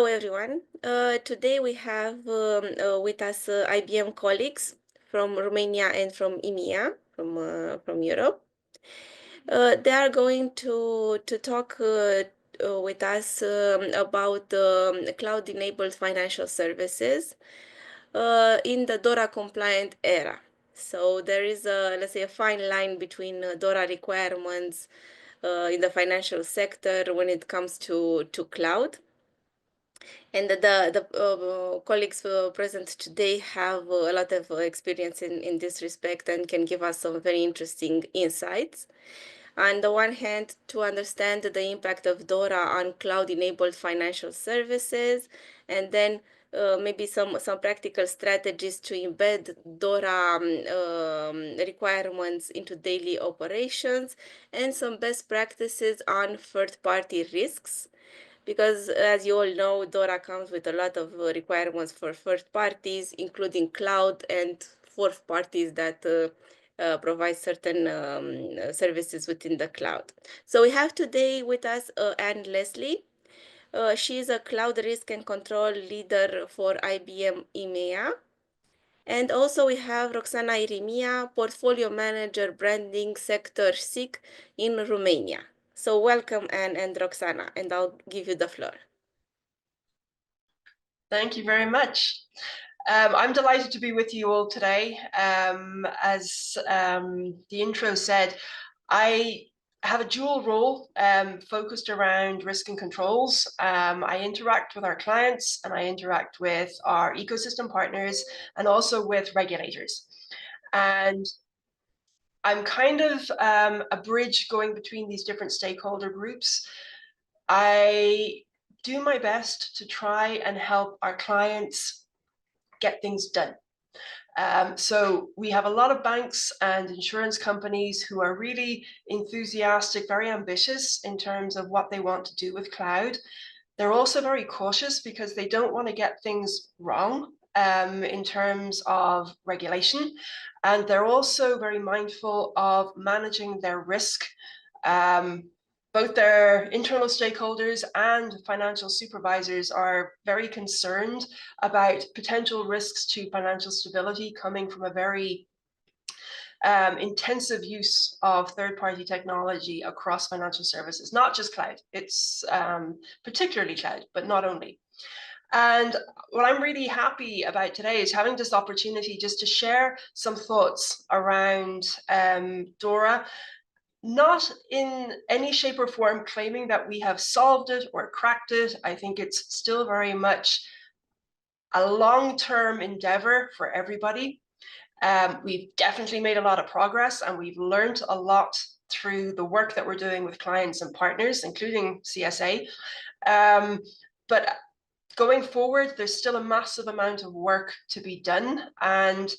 Hello, everyone. Today we have with us IBM colleagues from Romania and from EMEA, from Europe. They are going to talk with us about cloud-enabled financial services in the DORA-compliant era. So there is let's say, a fine line between DORA requirements in the financial sector when it comes to cloud. And the colleagues present today have a lot of experience in this respect and can give us some very interesting insights. On the one hand, to understand the impact of DORA on cloud-enabled financial services, and then maybe some practical strategies to embed DORA requirements into daily operations, and some best practices on third-party risks. Because as you all know, DORA comes with a lot of requirements for third parties, including cloud and fourth parties that provide certain services within the cloud. So we have today with us Anne Leslie. She is a cloud risk and control leader for IBM EMEA. And also we have Roxana Irimia, portfolio manager branding sector SIC in Romania. So welcome, Anne and Roxana, and I'll give you the floor. Thank you very much. I'm delighted to be with you all today. As the intro said, I have a dual role focused around risk and controls. I interact with our clients and I interact with our ecosystem partners and also with regulators. And I'm kind of a bridge going between these different stakeholder groups. I do my best to try and help our clients get things done. So we have a lot of banks and insurance companies who are really enthusiastic, very ambitious in terms of what they want to do with cloud. They're also very cautious because they don't want to get things wrong in terms of regulation. And they're also very mindful of managing their risk. Both their internal stakeholders and financial supervisors are very concerned about potential risks to financial stability coming from a very intensive use of third-party technology across financial services, not just cloud. It's particularly cloud, but not only. And what I'm really happy about today is having this opportunity just to share some thoughts around DORA, not in any shape or form claiming that we have solved it or cracked it. I think it's still very much a long-term endeavor for everybody. We've definitely made a lot of progress and we've learned a lot through the work that we're doing with clients and partners, including CSA. But going forward, there's still a massive amount of work to be done. And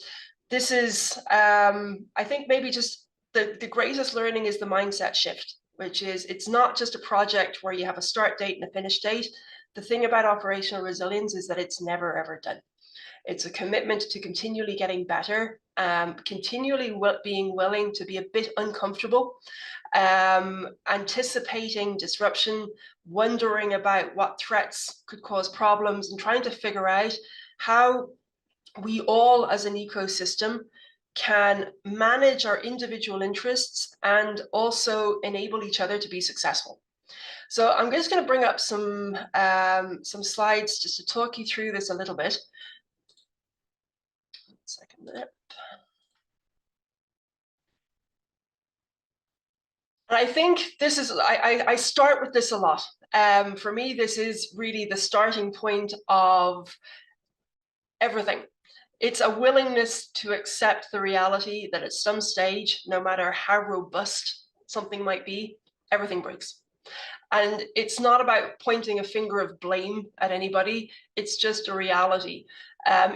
this is, I think maybe just the greatest learning is the mindset shift, which is it's not just a project where you have a start date and a finish date. The thing about operational resilience is that it's never, ever done. It's a commitment to continually getting better, continually being willing to be a bit uncomfortable, anticipating disruption, wondering about what threats could cause problems, and trying to figure out how we all as an ecosystem can manage our individual interests and also enable each other to be successful. So I'm just going to bring up some slides just to talk you through this a little bit. Second minute. And I think this is, I start with this a lot. For me, this is really the starting point of everything. It's a willingness to accept the reality that at some stage, no matter how robust something might be, everything breaks. And it's not about pointing a finger of blame at anybody. It's just a reality.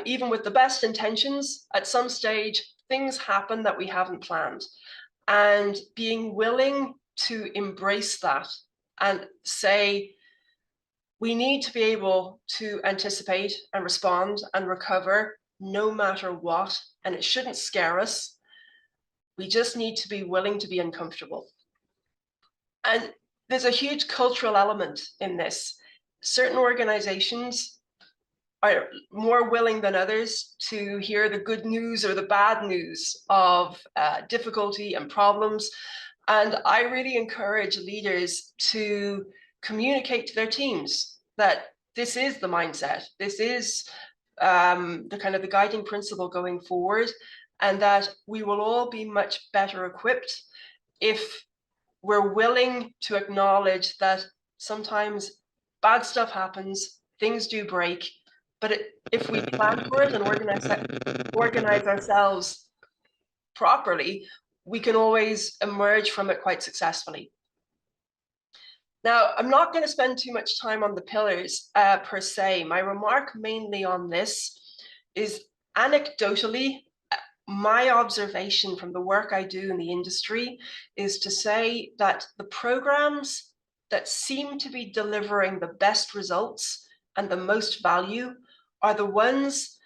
Even with the best intentions, at some stage, things happen that we haven't planned. And being willing to embrace that and say, we need to be able to anticipate and respond and recover no matter what, and it shouldn't scare us. We just need to be willing to be uncomfortable. And there's a huge cultural element in this. certain organizations are more willing than others to hear the good news or the bad news of difficulty and problems. And I really encourage leaders to communicate to their teams that this is the mindset, this is the kind of the guiding principle going forward, and that we will all be much better equipped if we're willing to acknowledge that sometimes bad stuff happens, things do break, but if we plan for it and organize ourselves properly, we can always emerge from it quite successfully. Now, I'm not going to spend too much time on the pillars per se. My remark mainly on this is anecdotally, my observation from the work I do in the industry is to say that the programs that seem to be delivering the best results and the most value are the ones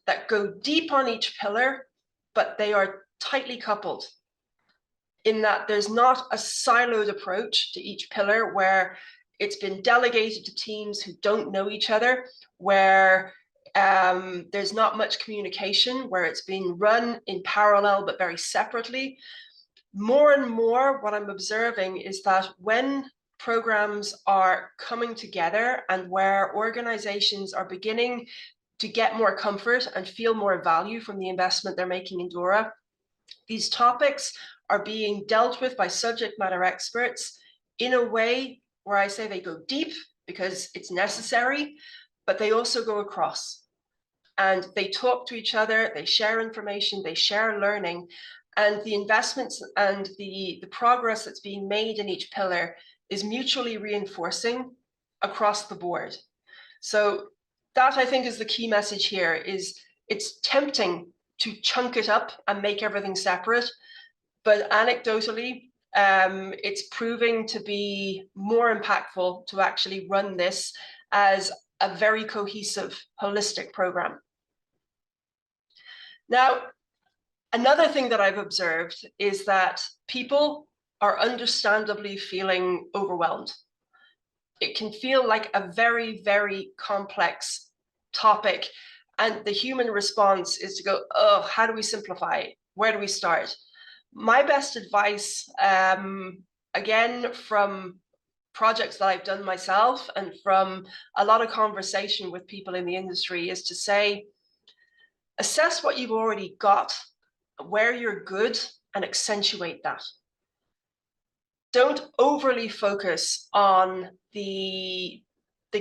that go deep on each pillar, but they are tightly coupled, in that there's not a siloed approach to each pillar where it's been delegated to teams who don't know each other, where there's not much communication, where it's being run in parallel but very separately. More and more, what I'm observing is that when programs are coming together and where organizations are beginning to get more comfort and feel more value from the investment they're making in DORA, these topics are being dealt with by subject matter experts in a way where I say they go deep because it's necessary, but they also go across. And they talk to each other, they share information, they share learning, and the investments and the progress that's being made in each pillar is mutually reinforcing across the board. So that, I think, is the key message here. Is it's tempting to chunk it up and make everything separate, but anecdotally, it's proving to be more impactful to actually run this as a very cohesive, holistic program. Now, another thing that I've observed is that people are understandably feeling overwhelmed. It can feel like a very, very complex topic, and the human response is to go, oh, how do we simplify? Where do we start? My best advice, again, from projects that I've done myself and from a lot of conversation with people in the industry, is to say, assess what you've already got, where you're good, and accentuate that. Don't overly focus on the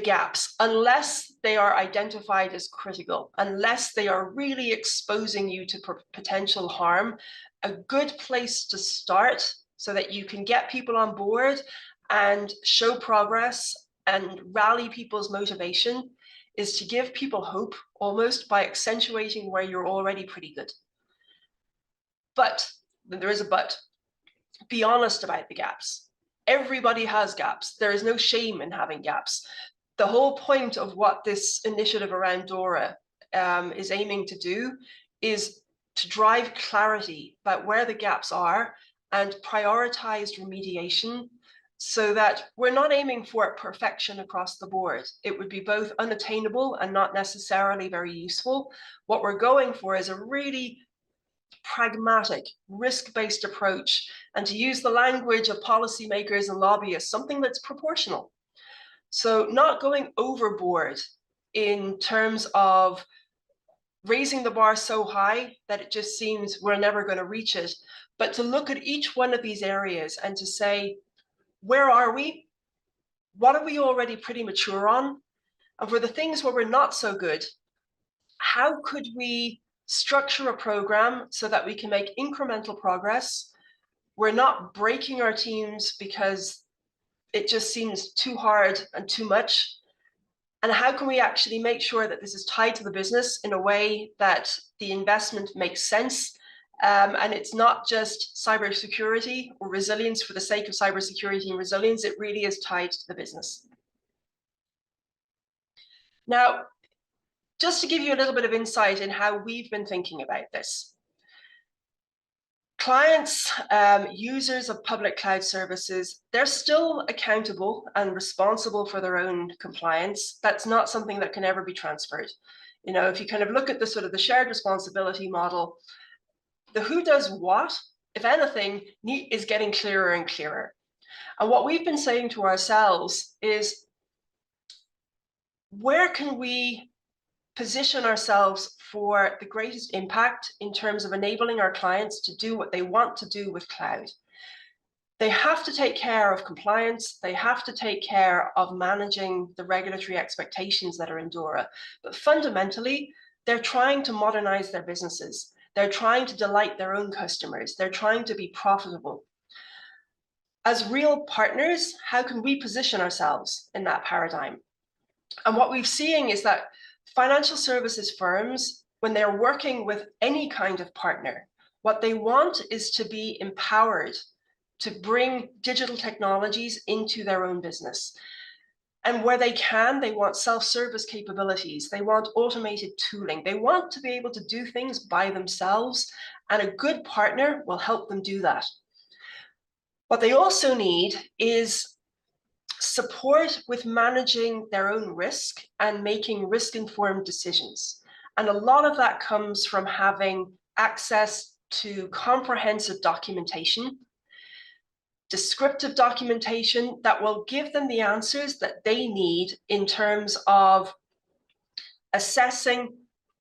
gaps unless they are identified as critical, unless they are really exposing you to potential harm. A good place to start so that you can get people on board and show progress and rally people's motivation is to give people hope, almost by accentuating where you're already pretty good. But there is a but. Be honest about the gaps. Everybody has gaps. There is no shame in having gaps. The whole point of what this initiative around DORA is aiming to do is to drive clarity about where the gaps are and prioritized remediation, so that we're not aiming for perfection across the board. It would be both unattainable and not necessarily very useful. What we're going for is a really pragmatic, risk-based approach, and to use the language of policymakers and lobbyists, something that's proportional. So not going overboard in terms of raising the bar so high that it just seems we're never going to reach it, but to look at each one of these areas and to say, where are we? What are we already pretty mature on? And for the things where we're not so good, how could we structure a program so that we can make incremental progress? We're not breaking our teams because it just seems too hard and too much. And how can we actually make sure that this is tied to the business in a way that the investment makes sense? And it's not just cybersecurity or resilience for the sake of cybersecurity and resilience. It really is tied to the business. Now, just to give you a little bit of insight in how we've been thinking about this. clients, users of public cloud services, they're still accountable and responsible for their own compliance. That's not something that can ever be transferred. You know, if you kind of look at the sort of the shared responsibility model, the who does what, if anything, is getting clearer and clearer. And what we've been saying to ourselves is, where can we position ourselves for the greatest impact in terms of enabling our clients to do what they want to do with cloud? They have to take care of compliance. They have to take care of managing the regulatory expectations that are in DORA. But fundamentally, they're trying to modernize their businesses. They're trying to delight their own customers. They're trying to be profitable. As real partners, how can we position ourselves in that paradigm? And what we're seeing is that financial services firms, when they're working with any kind of partner, what they want is to be empowered to bring digital technologies into their own business. And where they can, they want self-service capabilities. They want automated tooling. They want to be able to do things by themselves, and a good partner will help them do that. What they also need is support with managing their own risk and making risk-informed decisions. And a lot of that comes from having access to comprehensive documentation, descriptive documentation that will give them the answers that they need in terms of assessing,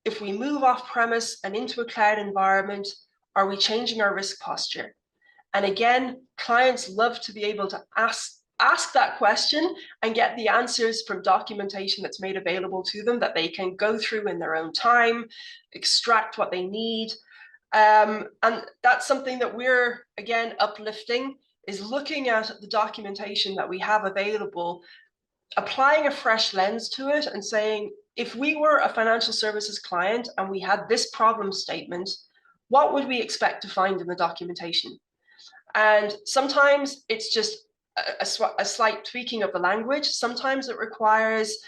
if we move off premise and into a cloud environment, are we changing our risk posture? And again, clients love to be able to ask that question and get the answers from documentation that's made available to them that they can go through in their own time, extract what they need. And that's something that we're, again, uplifting, is looking at the documentation that we have available, applying a fresh lens to it and saying, if we were a financial services client and we had this problem statement, what would we expect to find in the documentation? And sometimes it's just a slight tweaking of the language. Sometimes it requires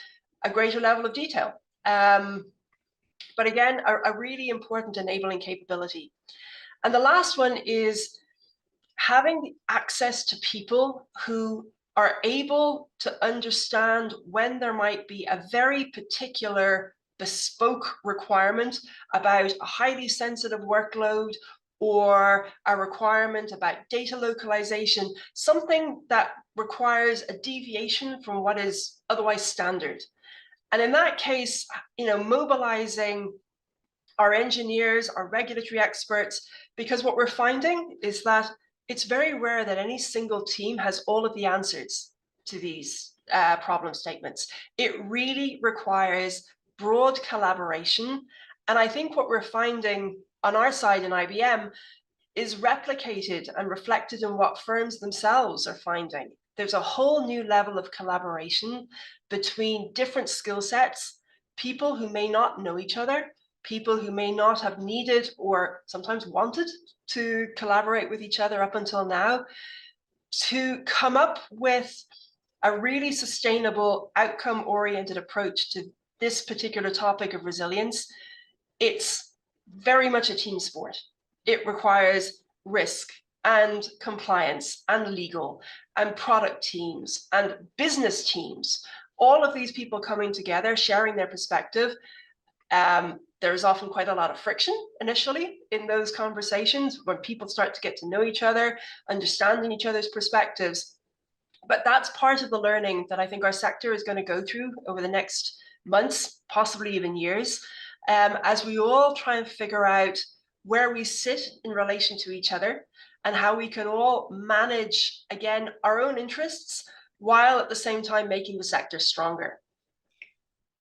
a greater level of detail. But again, a really important enabling capability. And the last one is having access to people who are able to understand when there might be a very particular bespoke requirement about a highly sensitive workload, or a requirement about data localization, something that requires a deviation from what is otherwise standard. And in that case, you know, mobilizing our engineers, our regulatory experts, because what we're finding is that it's very rare that any single team has all of the answers to these problem statements. It really requires broad collaboration. And I think what we're finding on our side in IBM is replicated and reflected in what firms themselves are finding. There's a whole new level of collaboration between different skill sets, people who may not know each other, people who may not have needed or sometimes wanted to collaborate with each other up until now, to come up with a really sustainable, outcome-oriented approach to this particular topic of resilience. It's very much a team sport. It requires risk and compliance and legal and product teams and business teams, all of these people coming together, sharing their perspective. There's often quite a lot of friction initially in those conversations when people start to get to know each other, understanding each other's perspectives. But that's part of the learning that I think our sector is going to go through over the next months, possibly even years, as we all try and figure out where we sit in relation to each other and how we can all manage, again, our own interests while at the same time making the sector stronger.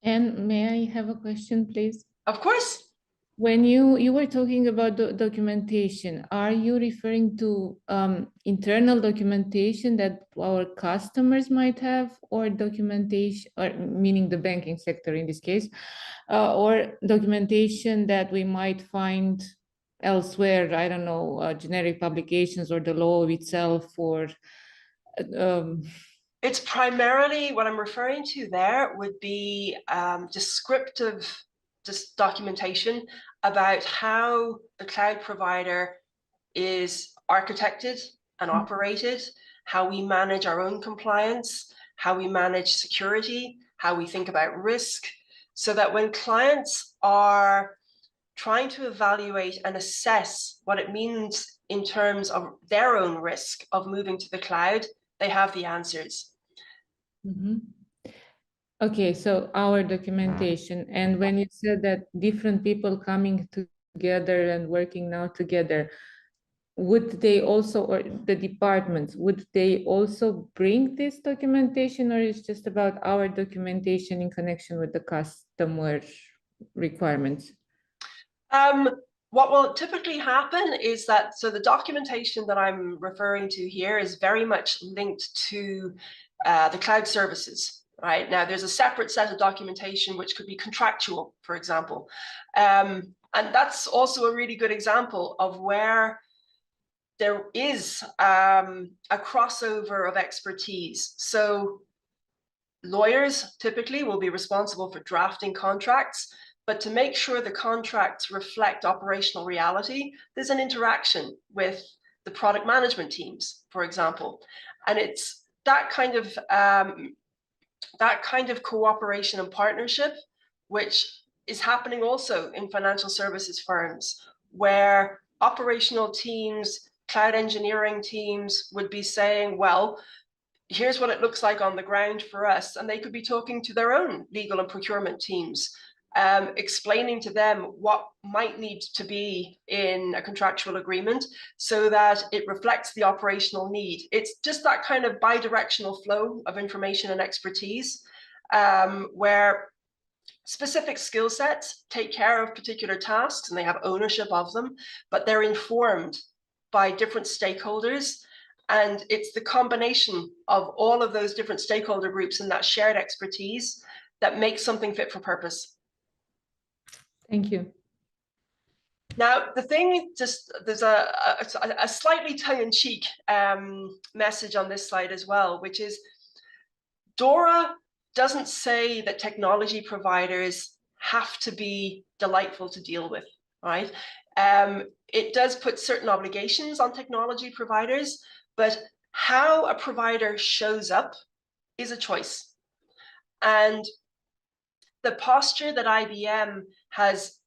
And may I have a question, please? Of course. When you were talking about documentation, are you referring to internal documentation that our customers might have, or documentation, or meaning the banking sector in this case, or documentation that we might find elsewhere? I don't know, generic publications or the law itself, or it's primarily, what I'm referring to there would be descriptive documentation about how the cloud provider is architected and operated, how we manage our own compliance, how we manage security, how we think about risk, so that when clients are trying to evaluate and assess what it means in terms of their own risk of moving to the cloud, they have the answers. Mm-hmm. Okay, so our documentation, and when you said that different people coming together and working now together, would they also, or the departments, would they also bring this documentation, or is just about our documentation in connection with the customer requirements? What will typically happen is that, so the documentation that I'm referring to here is very much linked to the cloud services. Right now, there's a separate set of documentation which could be contractual, for example. And that's also a really good example of where there is a crossover of expertise. So lawyers typically will be responsible for drafting contracts, but to make sure the contracts reflect operational reality, there's an interaction with the product management teams, for example. And it's that kind of cooperation and partnership, which is happening also in financial services firms, where operational teams, cloud engineering teams would be saying, well, here's what it looks like on the ground for us. And they could be talking to their own legal and procurement teams, explaining to them what might need to be in a contractual agreement so that it reflects the operational need. It's just that kind of bi-directional flow of information and expertise, where specific skill sets take care of particular tasks and they have ownership of them, but they're informed by different stakeholders. And it's the combination of all of those different stakeholder groups and that shared expertise that makes something fit for purpose. Thank you. Now, the thing, just there's a slightly tongue-in-cheek message on this slide as well, which is DORA doesn't say that technology providers have to be delightful to deal with, right? It does put certain obligations on technology providers, but how a provider shows up is a choice. And the posture that IBM has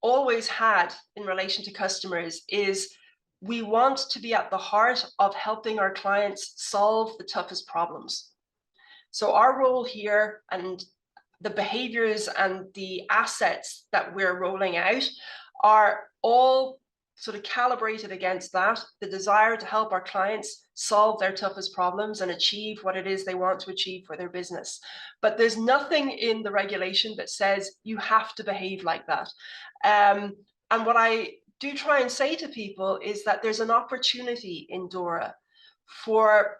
always had in relation to customers is we want to be at the heart of helping our clients solve the toughest problems. So our role here and the behaviors and the assets that we're rolling out are all sort of calibrated against that, the desire to help our clients solve their toughest problems and achieve what it is they want to achieve for their business. But there's nothing in the regulation that says you have to behave like that. And what I do try and say to people is that there's an opportunity in DORA for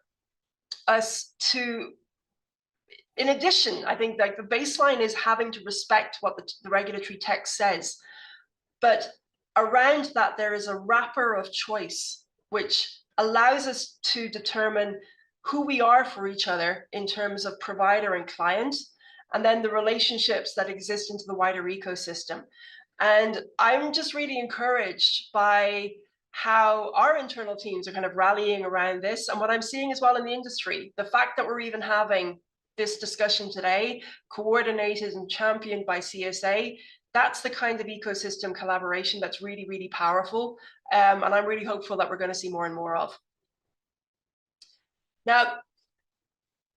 us to, in addition, I think like the baseline is having to respect what the regulatory text says, but around that there is a wrapper of choice which allows us to determine who we are for each other in terms of provider and client, and then the relationships that exist into the wider ecosystem. And I'm just really encouraged by how our internal teams are kind of rallying around this, and what I'm seeing as well in the industry, the fact that we're even having this discussion today, coordinated and championed by CSA, that's the kind of ecosystem collaboration that's really, really powerful. And I'm really hopeful that we're going to see more and more of. Now,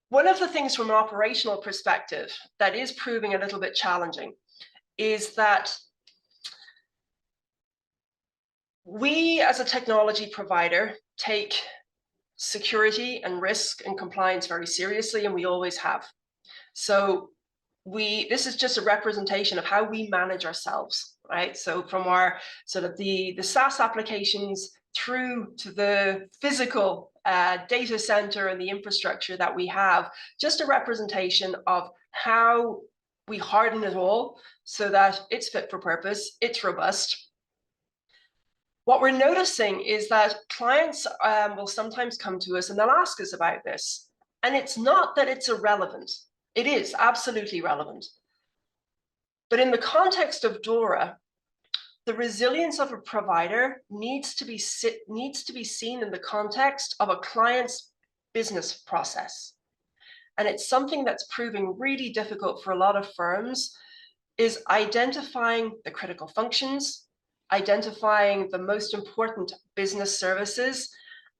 one of the things from an operational perspective that is proving a little bit challenging is that we as a technology provider take security and risk and compliance very seriously, and we always have. So this is just a representation of how we manage ourselves, right? So from our sort of the SaaS applications through to the physical data center and the infrastructure that we have, just a representation of how we harden it all so that it's fit for purpose, it's robust. What we're noticing is that clients will sometimes come to us and they'll ask us about this. And it's not that it's irrelevant. It is absolutely relevant. But in the context of DORA, the resilience of a provider needs to be seen in the context of a client's business process. And it's something that's proving really difficult for a lot of firms, is identifying the critical functions, identifying the most important business services,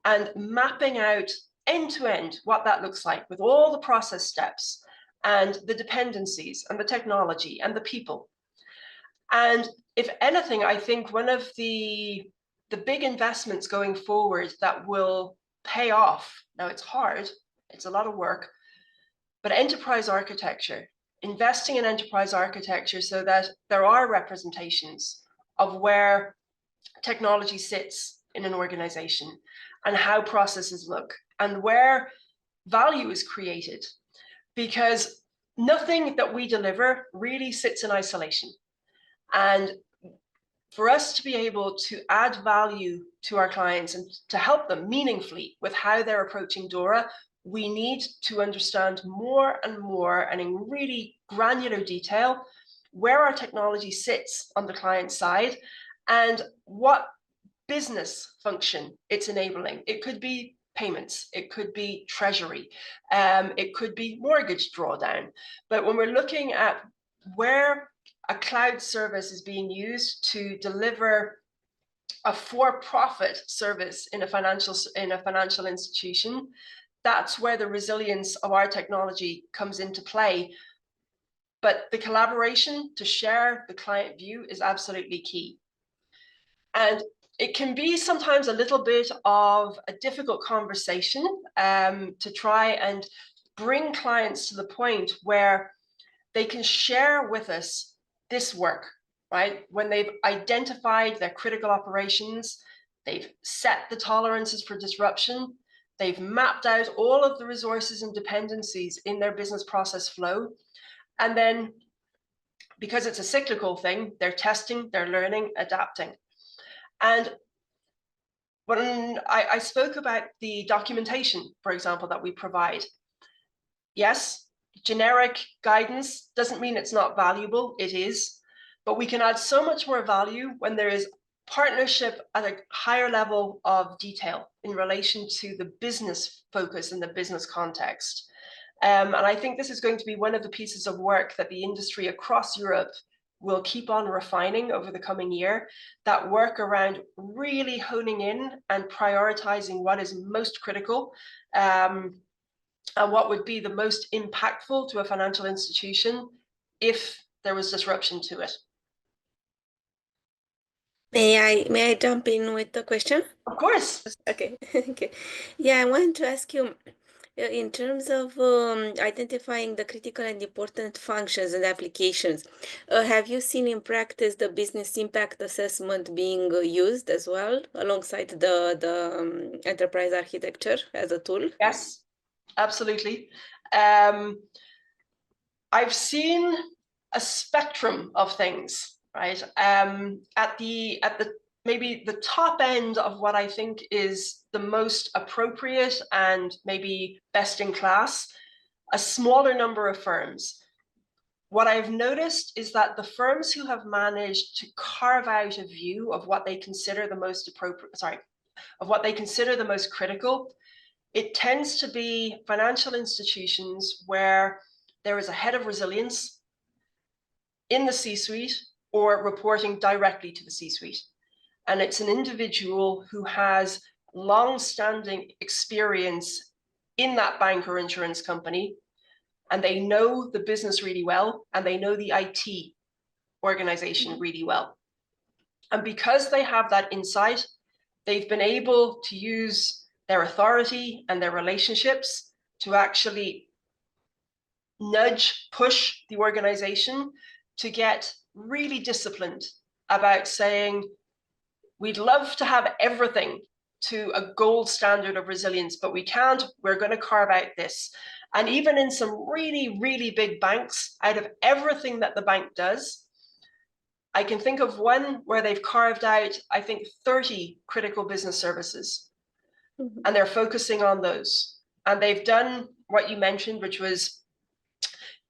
and mapping out end-to-end what that looks like with all the process steps and the dependencies and the technology and the people. And if anything, I think one of the big investments going forward that will pay off, now it's hard, it's a lot of work, but enterprise architecture, investing in enterprise architecture so that there are representations of where technology sits in an organization and how processes look and where value is created. Because nothing that we deliver really sits in isolation. And for us to be able to add value to our clients and to help them meaningfully with how they're approaching DORA, we need to understand more and more and in really granular detail where our technology sits on the client side and what business function it's enabling. It could be payments, it could be treasury, it could be mortgage drawdown. But when we're looking at where a cloud service is being used to deliver a for-profit service in a financial institution, that's where the resilience of our technology comes into play. But the collaboration to share the client view is absolutely key. And it can be sometimes a little bit of a difficult conversation to try and bring clients to the point where they can share with us this work, right? When they've identified their critical operations, they've set the tolerances for disruption, they've mapped out all of the resources and dependencies in their business process flow. And then, because it's a cyclical thing, they're testing, they're learning, adapting. And when I spoke about the documentation, for example, that we provide, yes, generic guidance doesn't mean it's not valuable, it is, but we can add so much more value when there is partnership at a higher level of detail in relation to the business focus and the business context. And I think this is going to be one of the pieces of work that the industry across Europe will keep on refining over the coming year, that work around really honing in and prioritizing what is most critical and what would be the most impactful to a financial institution if there was disruption to it. May I jump in with the question? Of course. Okay. Okay. Yeah, I want to ask you, in terms of identifying the critical and important functions and applications, have you seen in practice the business impact assessment being used as well alongside the enterprise architecture as a tool? Yes, absolutely. I've seen a spectrum of things, right? At the maybe the top end of what I think is the most appropriate and maybe best in class, a smaller number of firms. What I've noticed is that the firms who have managed to carve out a view of what they consider the most of what they consider the most critical, it tends to be financial institutions where there is a head of resilience in the C-suite or reporting directly to the C-suite. And it's an individual who has long-standing experience in that bank or insurance company, and they know the business really well, and they know the IT organization really well. And because they have that insight, they've been able to use their authority and their relationships to actually push the organization to get really disciplined about saying, we'd love to have everything to a gold standard of resilience, but we can't, we're going to carve out this. And even in some really, really big banks, out of everything that the bank does, I can think of one where they've carved out, I think, 30 critical business services. Mm-hmm. And they're focusing on those. And they've done what you mentioned, which was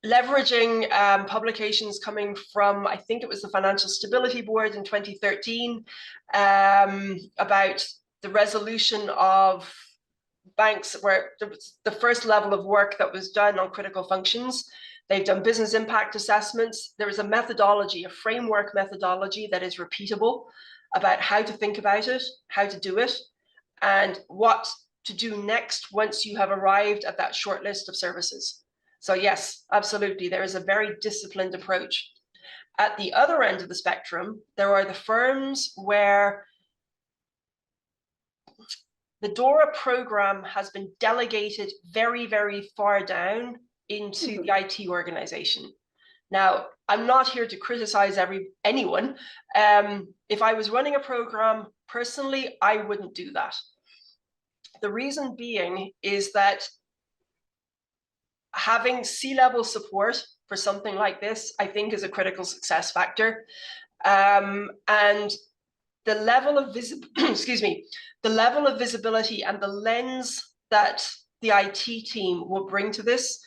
leveraging publications coming from, I think it was the Financial Stability Board in 2013, about the resolution of banks, where there was the first level of work that was done on critical functions. They've done business impact assessments. There is a methodology, a framework methodology that is repeatable about how to think about it, how to do it, and what to do next once you have arrived at that short list of services. So yes, absolutely, there is a very disciplined approach. At the other end of the spectrum, there are the firms where the DORA program has been delegated very, very far down into the IT organization. Now, I'm not here to criticize anyone. If I was running a program personally, I wouldn't do that. The reason being is that having C-level support for something like this, I think, is a critical success factor. And the level of the level of visibility and the lens that the IT team will bring to this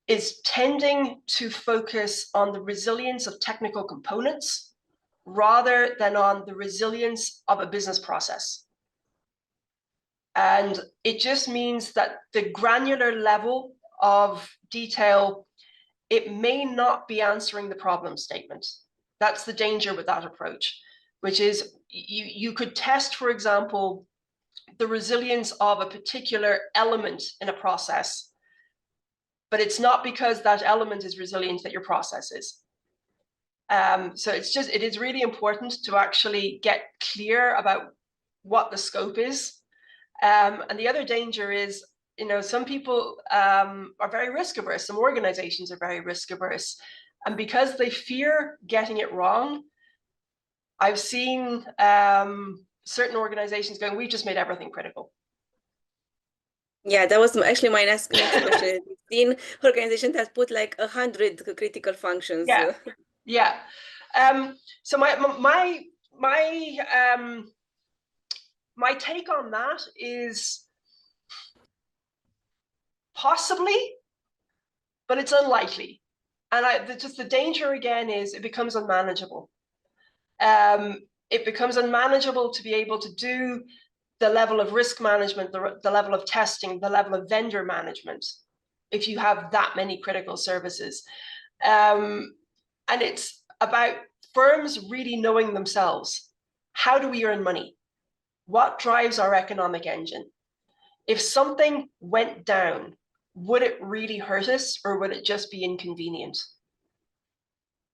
is tending to focus on the resilience of technical components rather than on the resilience of a business process. And it just means that the granular level of detail, it may not be answering the problem statement. That's the danger with that approach, which is you could test, for example, the resilience of a particular element in a process, but it's not because that element is resilient that your process is. So it is really important to actually get clear about what the scope is. And the other danger is, some people are very risk averse. Some organizations are very risk averse. And because they fear getting it wrong, I've seen certain organizations going, we've just made everything critical. Yeah, that was actually my next question. We've seen organizations that put like 100 critical functions. Yeah, yeah. So my take on that is possibly, but it's unlikely. And just the danger again is it becomes unmanageable. It becomes unmanageable to be able to do the level of risk management, the level of testing, the level of vendor management, if you have that many critical services. And it's about firms really knowing themselves. How do we earn money? What drives our economic engine? If something went down, would it really hurt us, or would it just be inconvenient?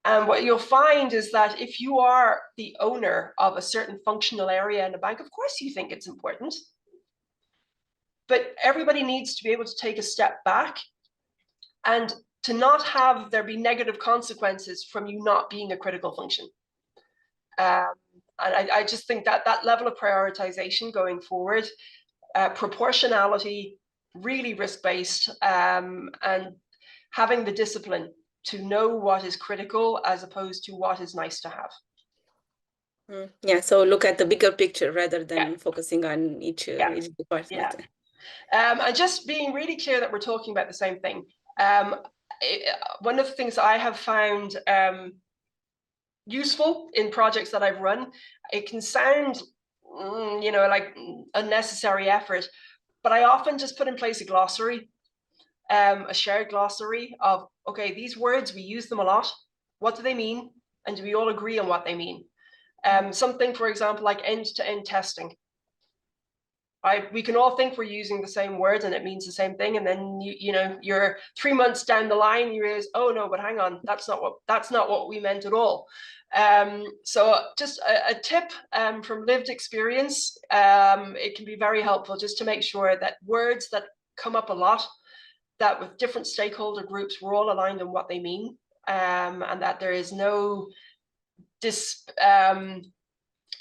And what you'll find is that if you are the owner of a certain functional area in a bank, of course you think it's important. But everybody needs to be able to take a step back and to not have there be negative consequences from you not being a critical function. And I just think that that level of prioritization going forward, proportionality, really risk-based, and having the discipline to know what is critical as opposed to what is nice to have. Yeah, so look at the bigger picture rather than focusing on each department. Yeah. And just being really clear that we're talking about the same thing. One of the things I have found useful in projects that I've run, it can sound, like unnecessary effort, but I often just put in place a glossary, a shared glossary of, okay, these words, we use them a lot. What do they mean? And do we all agree on what they mean? Something, for example, like end-to-end testing. We can all think we're using the same words and it means the same thing, and then you're 3 months down the line, you realize, oh no, but hang on, that's not what we meant at all. So just a tip from lived experience, it can be very helpful just to make sure that words that come up a lot, that with different stakeholder groups, we're all aligned on what they mean, and that there is no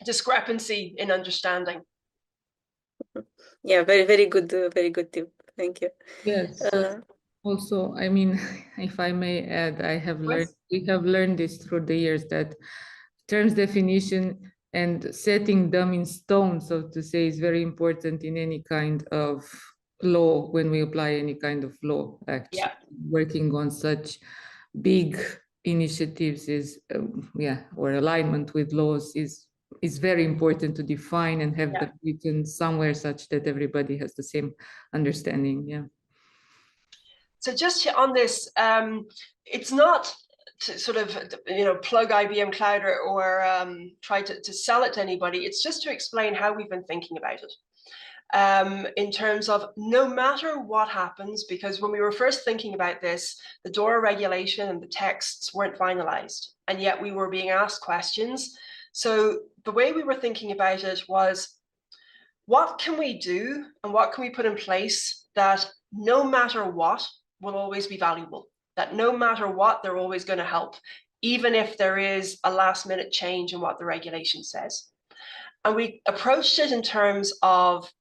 discrepancy in understanding. Yeah, very good tip. Thank you. Yes. Also, I mean, if I may add, we have learned this through the years, that terms definition and setting them in stone, so to say, is very important in any kind of law when we apply any kind of law. Actually, working on such big initiatives is or alignment with laws is very important to define and have them written somewhere such that everybody has the same understanding. Yeah. So just on this, it's not to sort of, plug IBM Cloud or try to sell it to anybody. It's just to explain how we've been thinking about it. In terms of no matter what happens, because when we were first thinking about this, the DORA regulation and the texts weren't finalized, and yet we were being asked questions. So the way we were thinking about it was, what can we do and what can we put in place that no matter what will always be valuable, that no matter what, they're always going to help, even if there is a last minute change in what the regulation says. And we approached it in terms of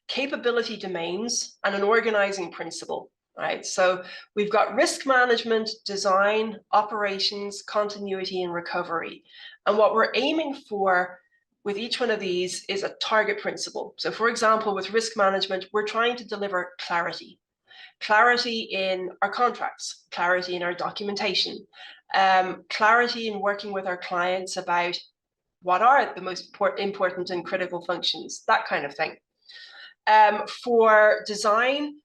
capability domains and an organizing principle, right? So we've got risk management, design, operations, continuity, and recovery. And what we're aiming for with each one of these is a target principle. So for example, with risk management, we're trying to deliver clarity. Clarity in our contracts, clarity in our documentation, clarity in working with our clients about what are the most important and critical functions, that kind of thing. For design,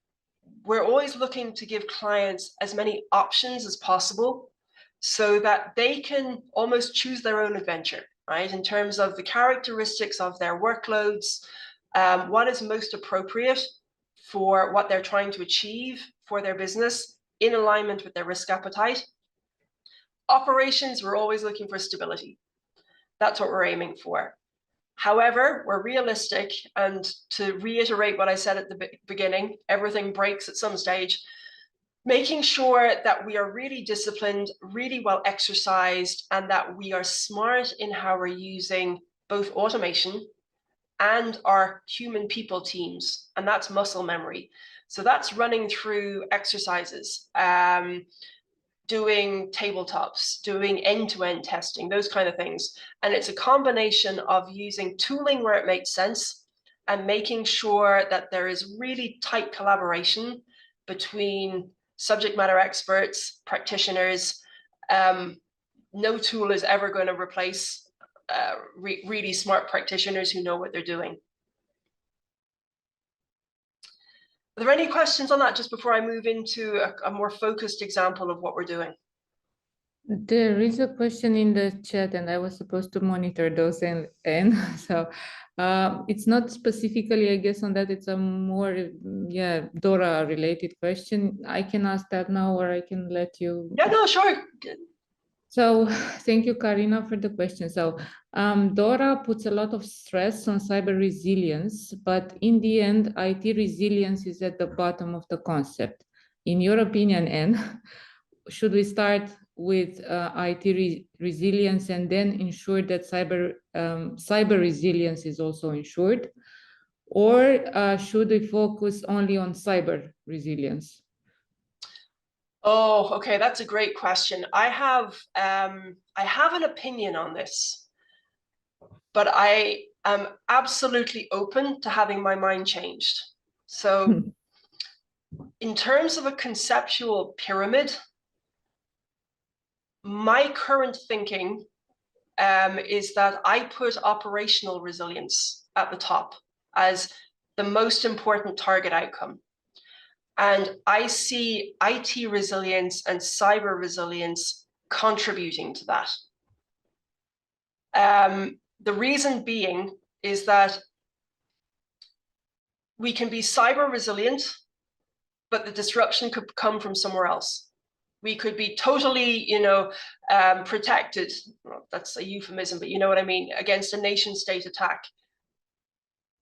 we're always looking to give clients as many options as possible so that they can almost choose their own adventure, right? In terms of the characteristics of their workloads, what is most appropriate for what they're trying to achieve for their business in alignment with their risk appetite. Operations, we're always looking for stability. That's what we're aiming for. However, we're realistic, and to reiterate what I said at the beginning, everything breaks at some stage. Making sure that we are really disciplined, really well exercised, and that we are smart in how we're using both automation and our human people teams, and that's muscle memory. So that's running through exercises, doing tabletops, doing end-to-end testing, those kind of things. And it's a combination of using tooling where it makes sense and making sure that there is really tight collaboration between subject matter experts, practitioners. No tool is ever going to replace really smart practitioners who know what they're doing. Are there any questions on that just before I move into a more focused example of what we're doing? There is a question in the chat, and I was supposed to monitor those and so it's not specifically, I guess, on that. It's a more DORA related question. I can ask that now, or I can let you. Yeah, no, sure. So thank you, Karina, for the question. So DORA puts a lot of stress on cyber resilience, but in the end, IT resilience is at the bottom of the concept. In your opinion, Anne, should we start with IT resilience and then ensure that cyber resilience is also ensured? Or should we focus only on cyber resilience? Oh, okay, that's a great question. I have an opinion on this, but I am absolutely open to having my mind changed. So in terms of a conceptual pyramid, my current thinking is that I put operational resilience at the top as the most important target outcome. And I see IT resilience and cyber resilience contributing to that. The reason being is that we can be cyber resilient, but the disruption could come from somewhere else. We could be totally, protected. Well, that's a euphemism, but you know what I mean, against a nation state attack.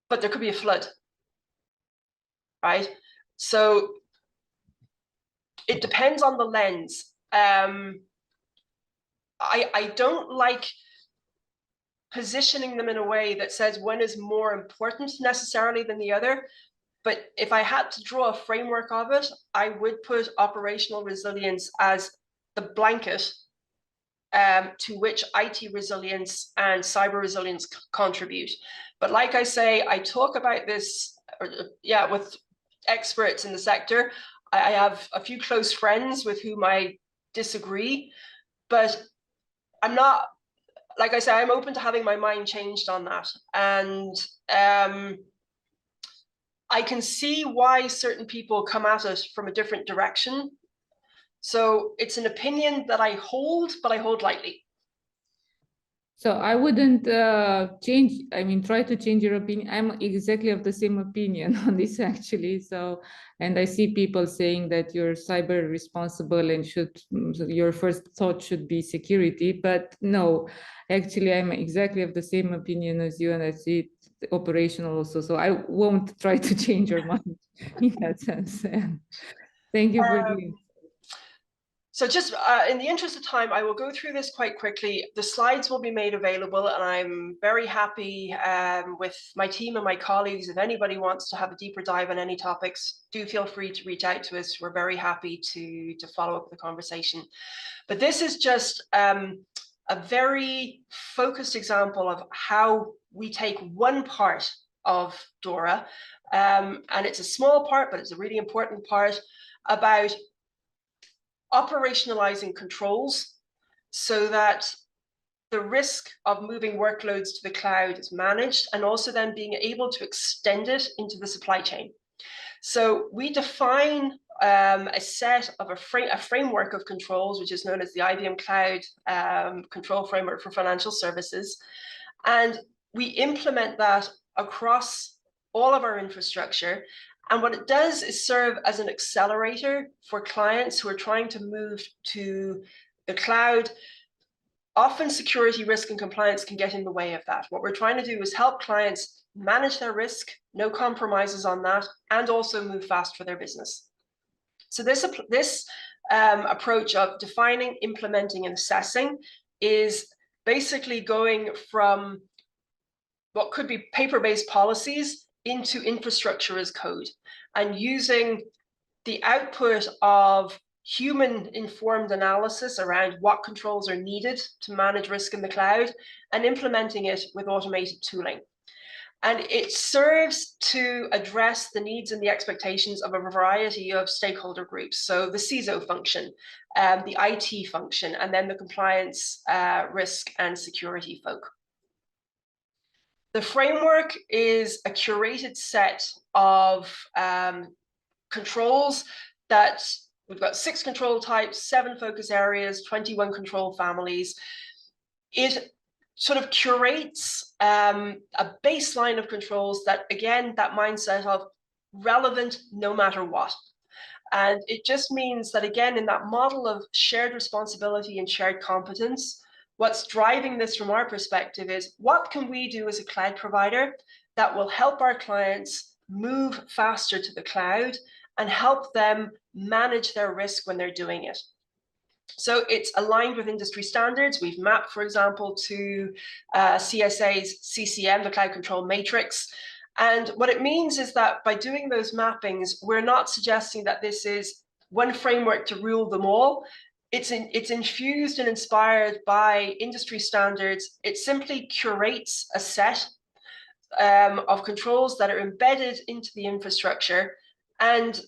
But there could be a flood, right? So it depends on the lens. I don't like positioning them in a way that says one is more important necessarily than the other. But if I had to draw a framework of it, I would put operational resilience as the blanket to which IT resilience and cyber resilience contribute. But like I say, I talk about this with experts in the sector. I have a few close friends with whom I disagree, but I'm not, like I said, I'm open to having my mind changed on that. And I can see why certain people come at it from a different direction. So it's an opinion that I hold, but I hold lightly. So I wouldn't change, I mean, try to change your opinion. I'm exactly of the same opinion on this, actually. So, and I see people saying that you're cyber responsible and your first thought should be security, but no, actually, I'm exactly of the same opinion as you, and I see it operational also. So I won't try to change your mind in that sense. Thank you for the. So just in the interest of time, I will go through this quite quickly. The slides will be made available, and I'm very happy with my team and my colleagues. If anybody wants to have a deeper dive on any topics, do feel free to reach out to us. We're very happy to follow up the conversation. But this is just a very focused example of how we take one part of DORA, and it's a small part, but it's a really important part, about operationalizing controls so that the risk of moving workloads to the cloud is managed, and also then being able to extend it into the supply chain. So we define a set of a framework of controls, which is known as the IBM Cloud Control Framework for Financial Services. And we implement that across all of our infrastructure. And what it does is serve as an accelerator for clients who are trying to move to the cloud. Often security, risk, and compliance can get in the way of that. What we're trying to do is help clients manage their risk, no compromises on that, and also move fast for their business. So this approach of defining, implementing, and assessing is basically going from what could be paper-based policies into infrastructure as code, and using the output of human-informed analysis around what controls are needed to manage risk in the cloud, and implementing it with automated tooling. And it serves to address the needs and the expectations of a variety of stakeholder groups. So the CISO function, the IT function, and then the compliance, risk, and security folk. The framework is a curated set of controls that we've got 6 control types, 7 focus areas, 21 control families. It sort of curates a baseline of controls that, again, that mindset of relevant no matter what. And it just means that, again, in that model of shared responsibility and shared competence, what's driving this from our perspective is what can we do as a cloud provider that will help our clients move faster to the cloud and help them manage their risk when they're doing it. So it's aligned with industry standards. We've mapped, for example, to CSA's CCM, the Cloud Control Matrix. And what it means is that by doing those mappings, we're not suggesting that this is one framework to rule them all. It's infused and inspired by industry standards. It simply curates a set of controls that are embedded into the infrastructure and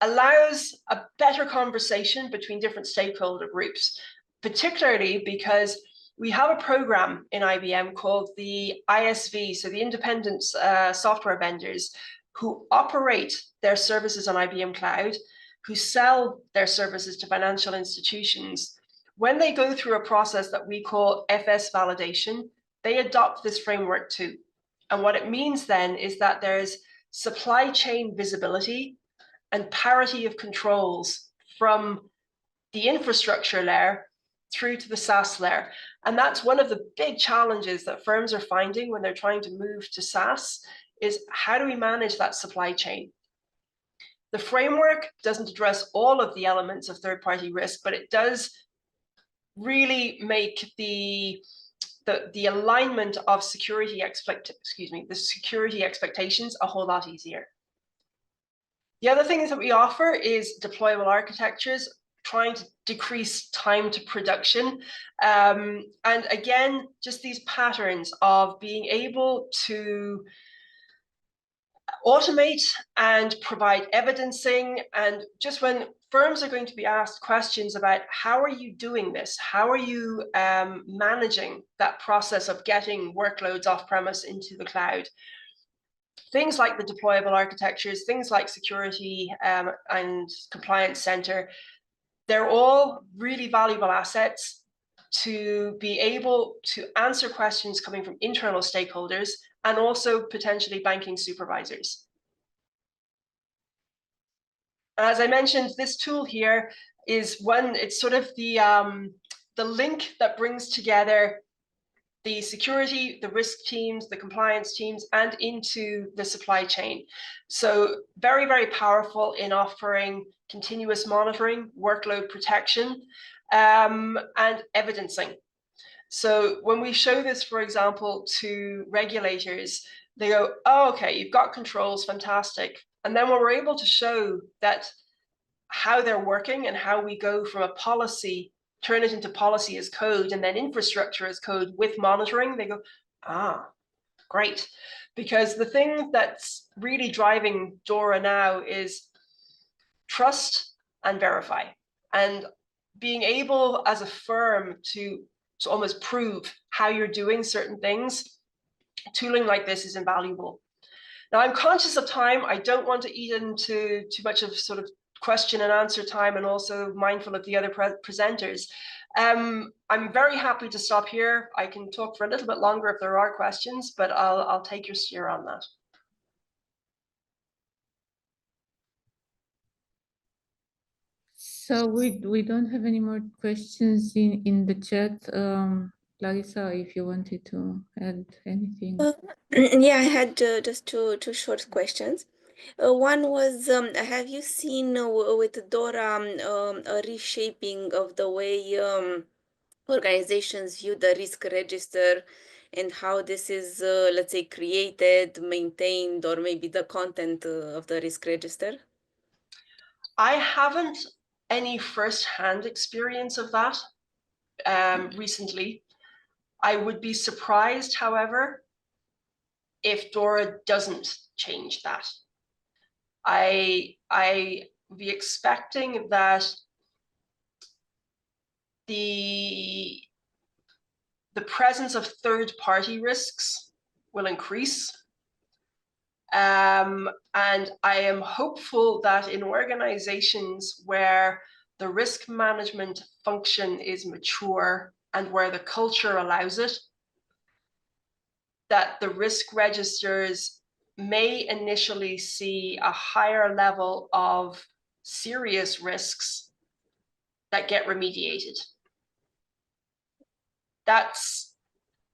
allows a better conversation between different stakeholder groups, particularly because we have a program in IBM called the ISV, so the independent software vendors who operate their services on IBM Cloud, who sell their services to financial institutions. When they go through a process that we call FS validation, they adopt this framework too. And what it means then is that there's supply chain visibility and parity of controls from the infrastructure layer through to the SaaS layer. And that's one of the big challenges that firms are finding when they're trying to move to SaaS, is how do we manage that supply chain? The framework doesn't address all of the elements of third-party risk, but it does really make the alignment of security expectations a whole lot easier. The other things that we offer is deployable architectures, trying to decrease time to production. And again, just these patterns of being able to automate and provide evidencing. And just when firms are going to be asked questions about how are you doing this, how are you managing that process of getting workloads off premise into the cloud, things like the deployable architectures, things like security and compliance center, they're all really valuable assets to be able to answer questions coming from internal stakeholders and also potentially banking supervisors. As I mentioned, this tool here is one, it's sort of the link that brings together the security, the risk teams, the compliance teams, and into the supply chain. So very, very powerful in offering continuous monitoring, workload protection, and evidencing. So when we show this, for example, to regulators, they go, oh, okay, you've got controls, fantastic. And then when we're able to show that how they're working and how we go from a policy, turn it into policy as code and then infrastructure as code with monitoring, they go, ah, great. Because the thing that's really driving DORA now is trust and verify. And being able as a firm to almost prove how you're doing certain things, tooling like this is invaluable. Now, I'm conscious of time. I don't want to eat into too much of sort of question and answer time, and also mindful of the other presenters. I'm very happy to stop here. I can talk for a little bit longer if there are questions, but I'll take your steer on that. So we don't have any more questions in the chat. Larissa, if you wanted to add anything. Yeah, I had just two short questions. One was, have you seen with DORA a reshaping of the way organizations view the risk register and how this is, let's say, created, maintained, or maybe the content of the risk register? I haven't any first-hand experience of that recently. I would be surprised, however, if DORA doesn't change that. I would be expecting that the presence of third-party risks will increase. And I am hopeful that in organizations where the risk management function is mature and where the culture allows it, that the risk registers may initially see a higher level of serious risks that get remediated. That's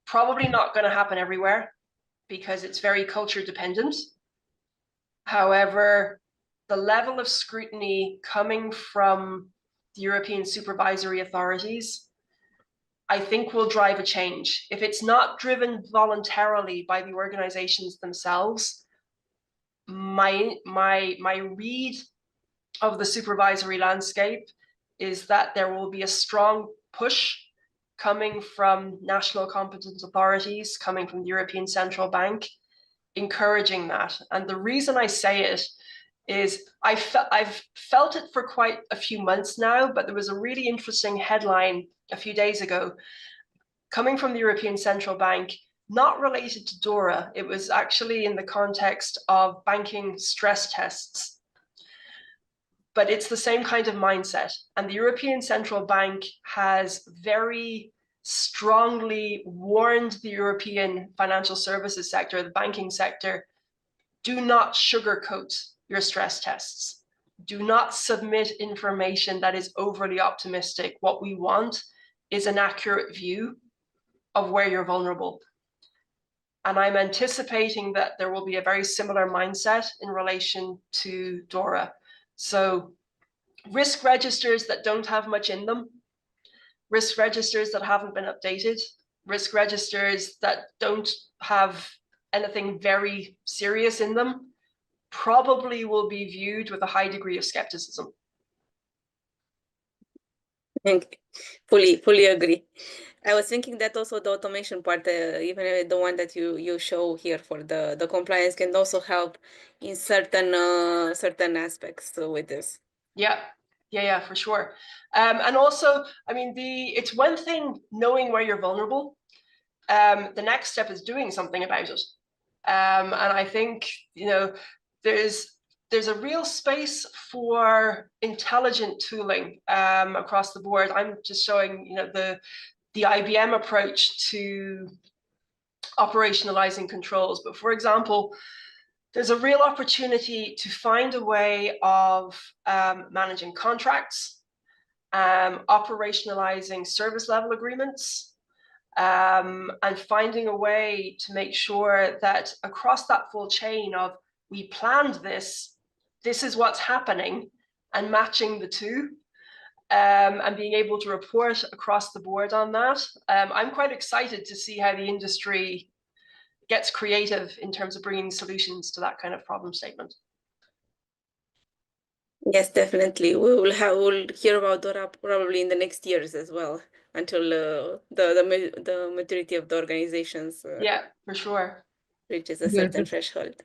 probably not going to happen everywhere because it's very culture dependent. However, the level of scrutiny coming from the European supervisory authorities, I think, will drive a change. If it's not driven voluntarily by the organizations themselves, my read of the supervisory landscape is that there will be a strong push coming from national competent authorities, coming from the European Central Bank, encouraging that. And the reason I say it is I've felt it for quite a few months now, but there was a really interesting headline a few days ago coming from the European Central Bank, not related to DORA. It was actually in the context of banking stress tests. But it's the same kind of mindset. And the European Central Bank has very strongly warned the European financial services sector, the banking sector, do not sugarcoat your stress tests. Do not submit information that is overly optimistic. What we want is an accurate view of where you're vulnerable. And I'm anticipating that there will be a very similar mindset in relation to DORA. So risk registers that don't have much in them, risk registers that haven't been updated, risk registers that don't have anything very serious in them, probably will be viewed with a high degree of skepticism. Fully agree. I was thinking that also the automation part, even the one that you show here for the compliance, can also help in certain aspects with this. Yeah, for sure. And also, I mean, it's one thing knowing where you're vulnerable. The next step is doing something about it. And I think, you know, there's a real space for intelligent tooling across the board. I'm just showing, you know, the IBM approach to operationalizing controls. But for example, there's a real opportunity to find a way of managing contracts, operationalizing service level agreements, and finding a way to make sure that across that full chain of we planned this is what's happening, and matching the two, and being able to report across the board on that. I'm quite excited to see how the industry gets creative in terms of bringing solutions to that kind of problem statement. Yes, definitely. We'll hear about DORA probably in the next years as well, until the maturity of the organizations Yeah, for sure. reaches a certain threshold.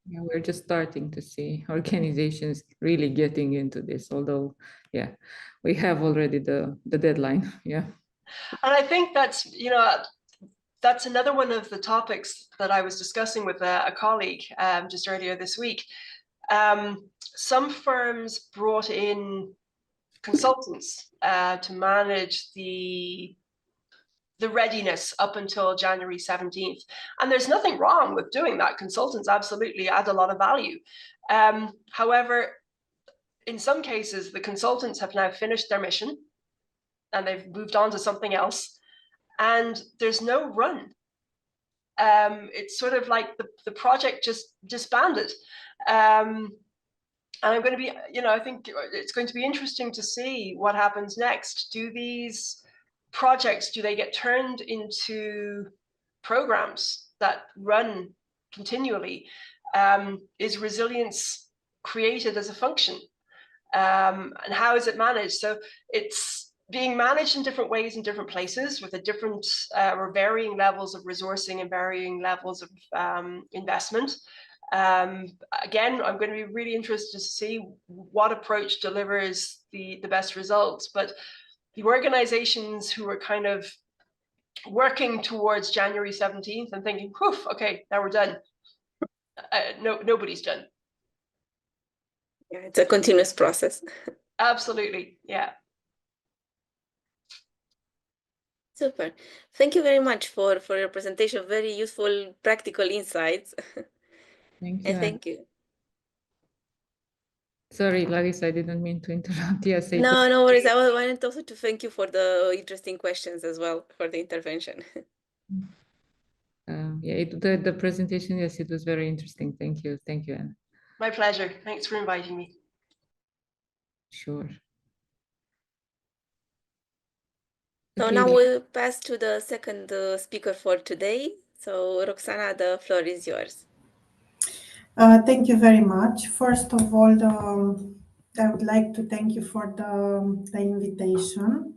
Yeah, we're just starting to see organizations really getting into this, although, yeah, we have already the deadline. Yeah. And I think that's, you know, that's another one of the topics that I was discussing with a colleague just earlier this week. Some firms brought in consultants to manage the readiness up until January 17th. And there's nothing wrong with doing that. Consultants absolutely add a lot of value. However, in some cases, the consultants have now finished their mission and they've moved on to something else, and there's no run. It's sort of like the project just disbanded. And I'm going to be, you know, I think it's going to be interesting to see what happens next. Do these projects, do they get turned into programs that run continually? Is resilience created as a function? And how is it managed? So it's being managed in different ways in different places with a different or varying levels of resourcing and varying levels of investment. Again, I'm going to be really interested to see what approach delivers the best results. But the organizations who are kind of working towards January 17th and thinking, poof, okay, now we're done. Nobody's done. Yeah, it's a continuous process. Absolutely, yeah. Super. Thank you very much for your presentation. Very useful, practical insights. Thank you. And thank you. Sorry, Larissa, I didn't mean to interrupt. Yes, no worries. I wanted also to thank you for the interesting questions as well, for the intervention. Yeah, the presentation, yes, it was very interesting. Thank you, Anna. My pleasure. Thanks for inviting me. Sure. So Okay. now we'll pass to the second speaker for today. So Roxana, the floor is yours. Thank you very much. First of all, I would like to thank you for the invitation.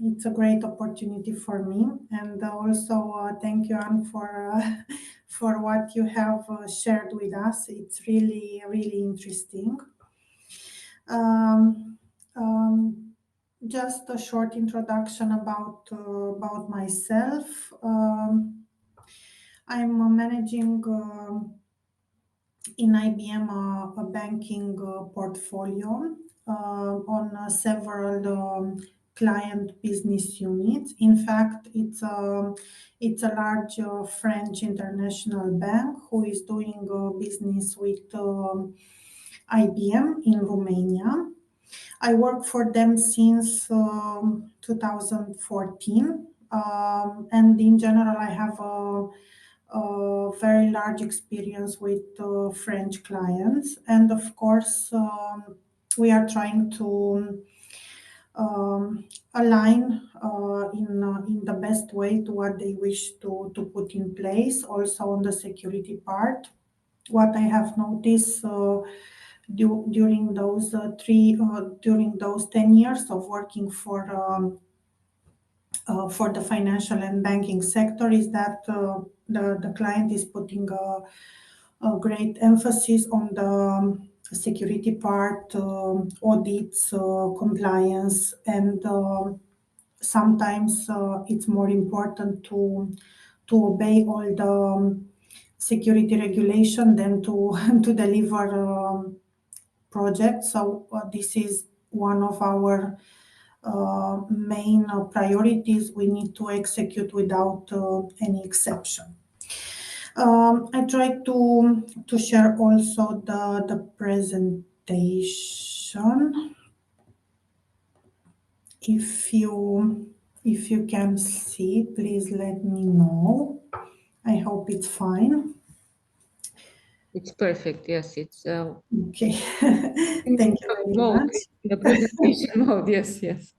It's a great opportunity for me, and also thank you, Anne, for what you have shared with us. It's really, really interesting. Just a short introduction about myself. I'm managing in IBM a banking portfolio on several client business units. In fact, it's a large French international bank who is doing business with IBM in Romania. I work for them since 2014, and in general, I have a very large experience with French clients, and of course, we are trying to align in the best way to what they wish to put in place. Also on the security part, what I have noticed during those 10 years of working for for the financial and banking sector is that the client is putting a great emphasis on the security part, audits, compliance, and sometimes it's more important to obey all the security regulation than to to deliver projects. So this is one of our main priorities we need to execute without any exception. I try to share also the presentation. If you can see, please let me know. I hope it's fine. It's perfect. Yes, it's Okay. Thank you very mode, much. the presentation mode. Yes, yes.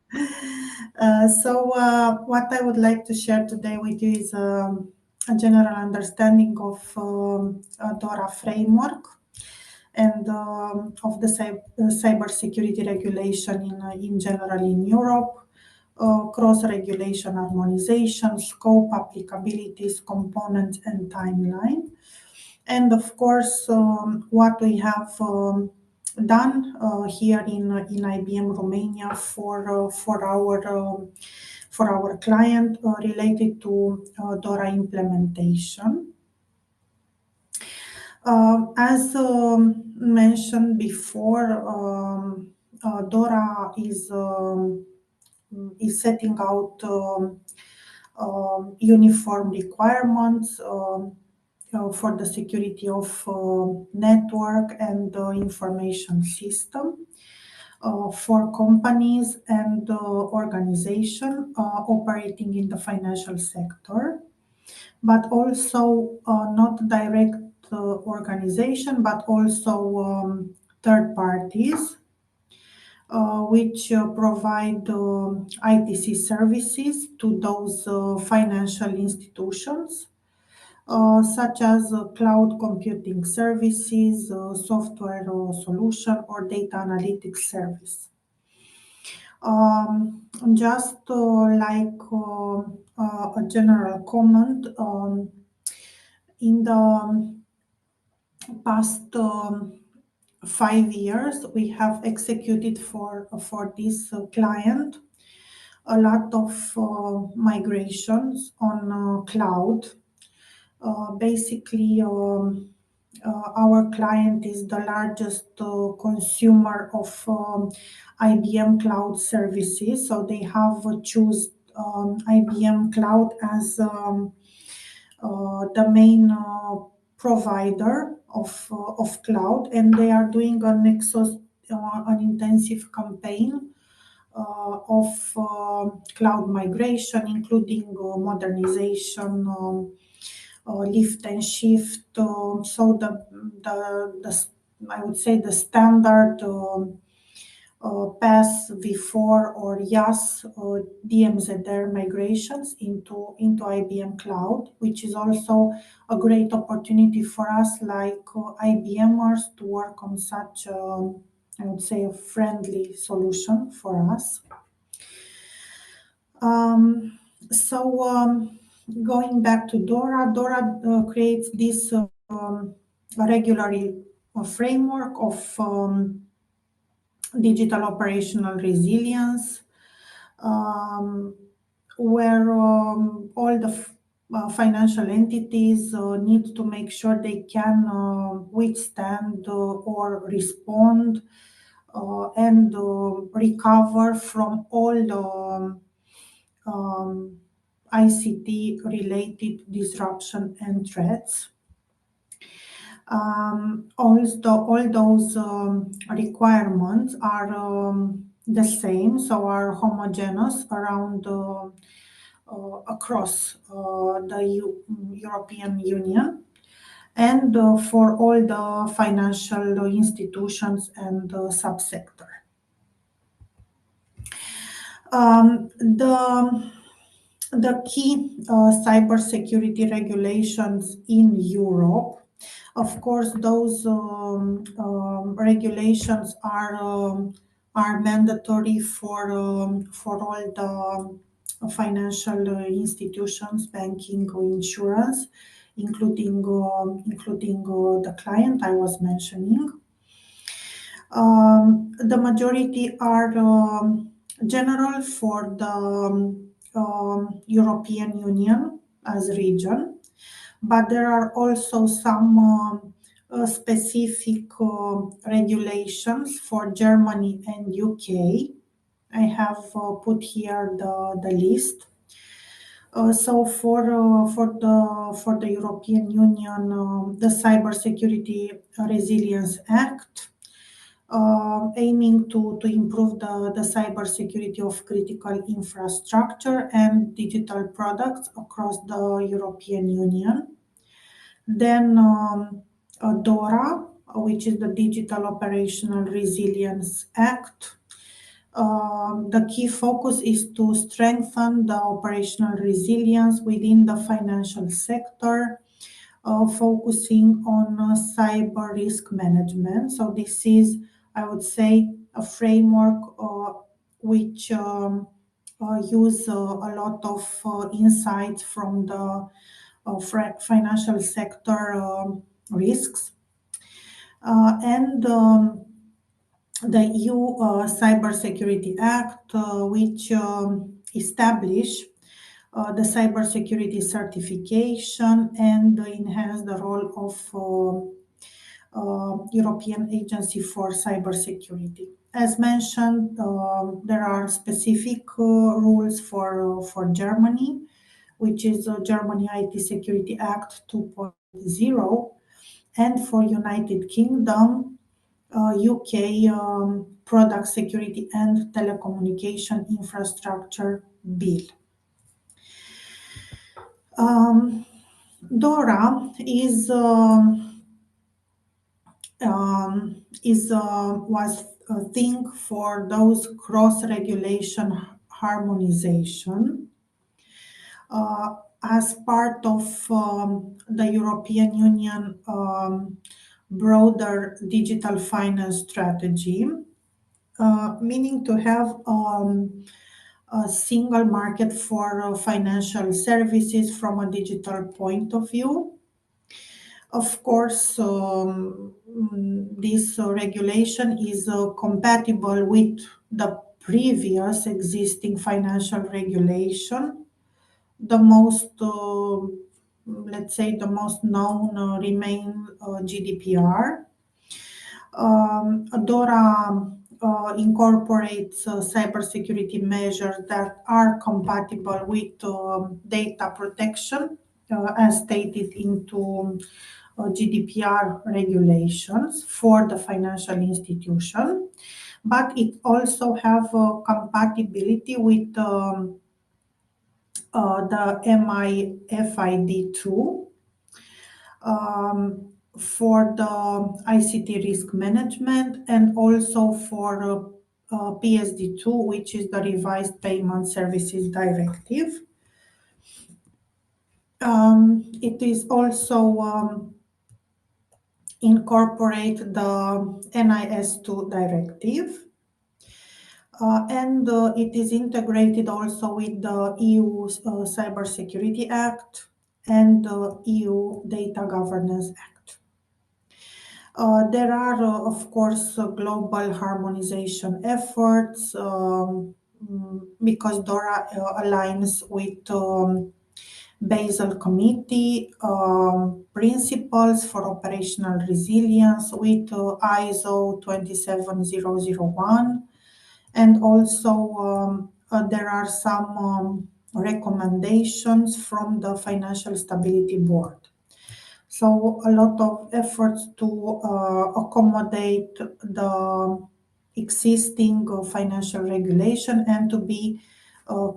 What I would like to share today with you is a general understanding of a DORA framework and of the cyber security regulation in general in Europe, cross-regulation harmonization, scope, applicabilities, components, and timeline. And of course, what we have done here in IBM Romania for our client related to DORA implementation. As mentioned before, DORA is setting out uniform requirements for the security of network and information system for companies and organizations operating in the financial sector, but also not direct organization, but also third parties which provide ITC services to those financial institutions, such as cloud computing services, software solution, or data analytics service. Just like a general comment, in the past 5 years, we have executed for this client a lot of migrations on cloud. Basically, our client is the largest consumer of IBM cloud services, so they have chosen IBM cloud as the main provider of cloud, and they are doing an intensive campaign of cloud migration, including modernization, lift and shift. So the I would say the standard PaaS before or IaaS DMZR migrations into IBM Cloud, which is also a great opportunity for us, like IBMers, to work on such, I would say, a friendly solution for us. Going back to DORA, DORA creates this regulatory framework of digital operational resilience, where all the financial entities need to make sure they can withstand or respond and recover from all the ICT related disruption and threats. All those requirements are the same, so are homogeneous around across the European Union and for all the financial institutions and subsector. The key cybersecurity regulations in Europe, of course, those regulations are mandatory for all financial institutions, banking, insurance, including the client I was mentioning. The majority are general for the European Union as region, but there are also some specific regulations for Germany and UK. I have put here the list. So for the European Union, the Cybersecurity Resilience Act, aiming to improve the cybersecurity of critical infrastructure and digital products across the European Union. Then DORA, which is the Digital Operational Resilience Act. The key focus is to strengthen the operational resilience within the financial sector, focusing on cyber risk management. So this is, I would say, a framework which use a lot of insights from the financial sector risks. And the EU Cybersecurity Act, which establish the cybersecurity certification and enhance the role of European Agency for Cybersecurity. As mentioned, there are specific rules for Germany, which is Germany IT Security Act 2.0, and for United Kingdom, UK Product Security and Telecommunication Infrastructure Bill. DORA was a thing for those cross-regulation harmonization as part of the European Union broader digital finance strategy, meaning to have a single market for financial services from a digital point of view. Of course, this regulation is compatible with the previous existing financial regulation. The most, let's say, the most known remain GDPR. DORA incorporates cybersecurity measures that are compatible with data protection, as stated into GDPR regulations for the financial institution, but it also have compatibility with the MIFID2 for the ICT risk management, and also for PSD2, which is the revised Payment Services Directive. It is also incorporate the NIS2 directive, and it is integrated also with the EU Cybersecurity Act and the EU Data Governance Act. There are, of course, global harmonization efforts because DORA aligns with Basel Committee principles for operational resilience with ISO 27001, and also there are some recommendations from the Financial Stability Board. So a lot of efforts to accommodate the existing financial regulation and to be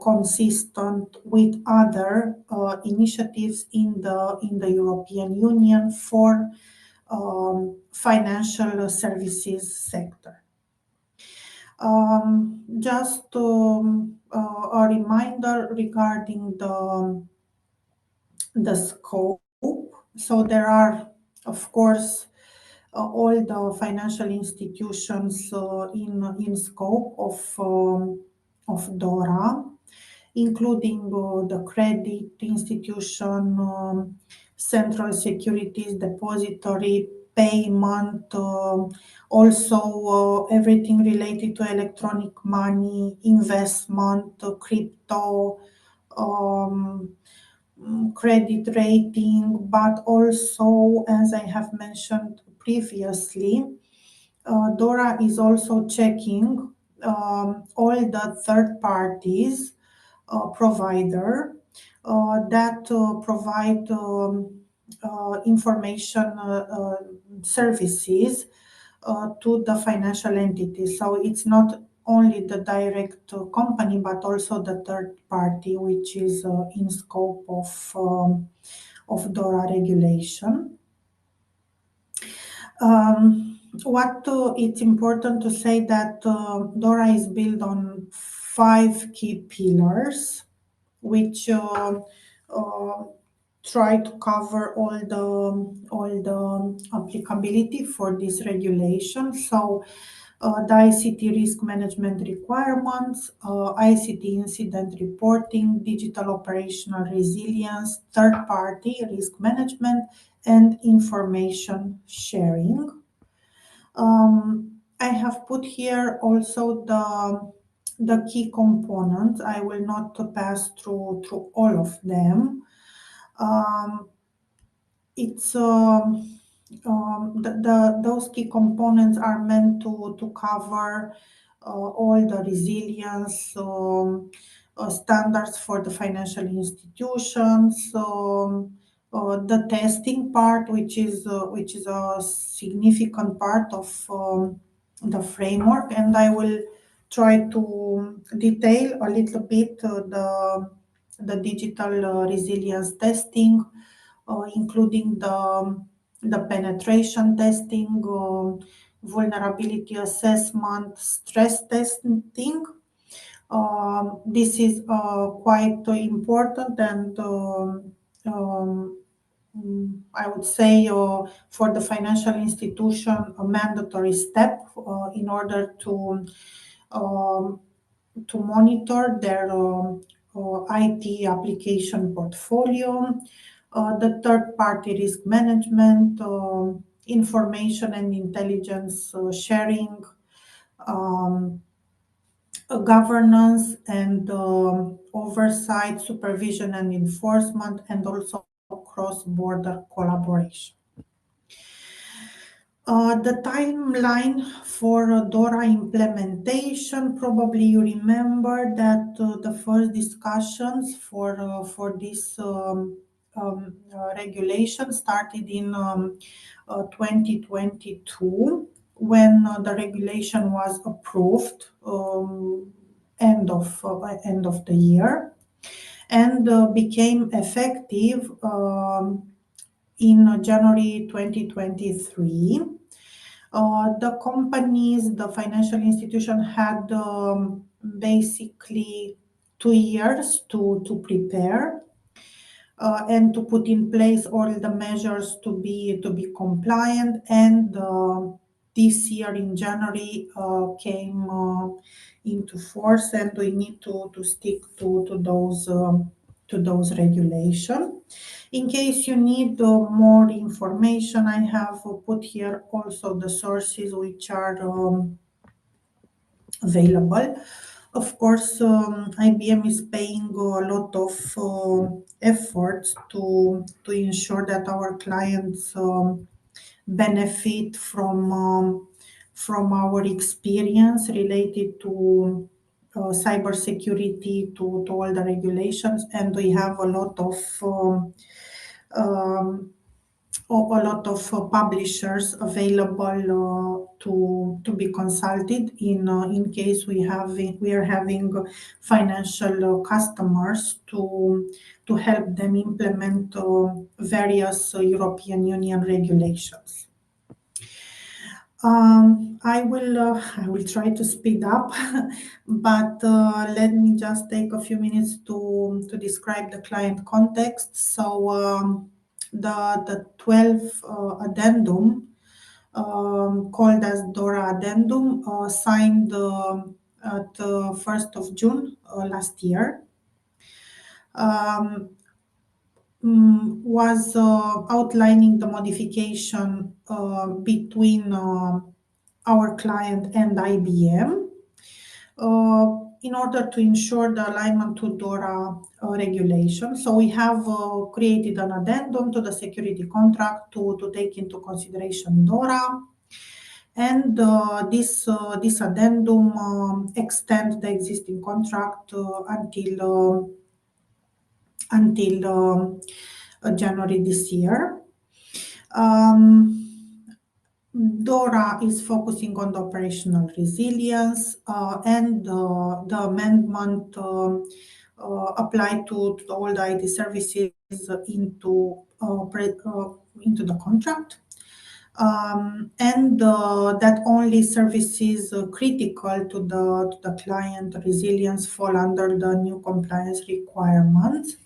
consistent with other initiatives in the European Union for financial services sector. Just a reminder regarding the scope. So there are, of course, all the financial institutions in scope of DORA, including the credit institution, central securities depository, payment, also everything related to electronic money, investment, crypto, um, credit rating, but also, as I have mentioned previously, DORA is also checking all the third parties provider that provide information services to the financial entity. So it's not only the direct company, but also the third party, which is in scope of DORA regulation. What it's important to say that DORA is built on 5 key pillars, which try to cover all the applicability for this regulation. So the ICT risk management requirements, ICT incident reporting, digital operational resilience, third-party risk management, and information sharing. I have put here also the key components. I will not pass through all of them. It's those key components are meant to cover all the resilience standards for the financial institutions. The testing part, which is a significant part of the framework, and I will try to detail a little bit the digital resilience testing, including the penetration testing, vulnerability assessment, stress testing. This is quite important and I would say for the financial institution a mandatory step in order um, to monitor their IT application portfolio, the third-party risk management, information and intelligence sharing, um, governance and oversight, supervision and enforcement, and also cross-border collaboration. The timeline for DORA implementation, probably you remember that the first discussions for this regulation started in 2022 when the regulation was approved end of the year and became effective in January 2023. The companies, the financial institution had basically 2 years to prepare and to put in place all the measures to be compliant. And this year in January came into force, and we need to stick to those regulations. In case you need more information, I have put here also the sources which are available. Of course, IBM is paying a lot of efforts to ensure that our clients benefit from our experience related to cybersecurity, to all the regulations, and we have a lot of um, publishers available to be consulted in case we are having financial customers to help them implement various European Union regulations. I will try to speed up, but let me just take a few minutes to describe the client context. So the 12th addendum, called as DORA addendum, signed at 1st of June last year. um, was outlining the modification between our client and IBM in order to ensure the alignment to DORA regulation. So we have created an addendum to the security contract to take into consideration DORA. And this addendum extends the existing contract until January this year. DORA is focusing on the operational resilience, and the amendment applied to all the IT services into the contract. And that only services critical to the client resilience fall under the new compliance requirements.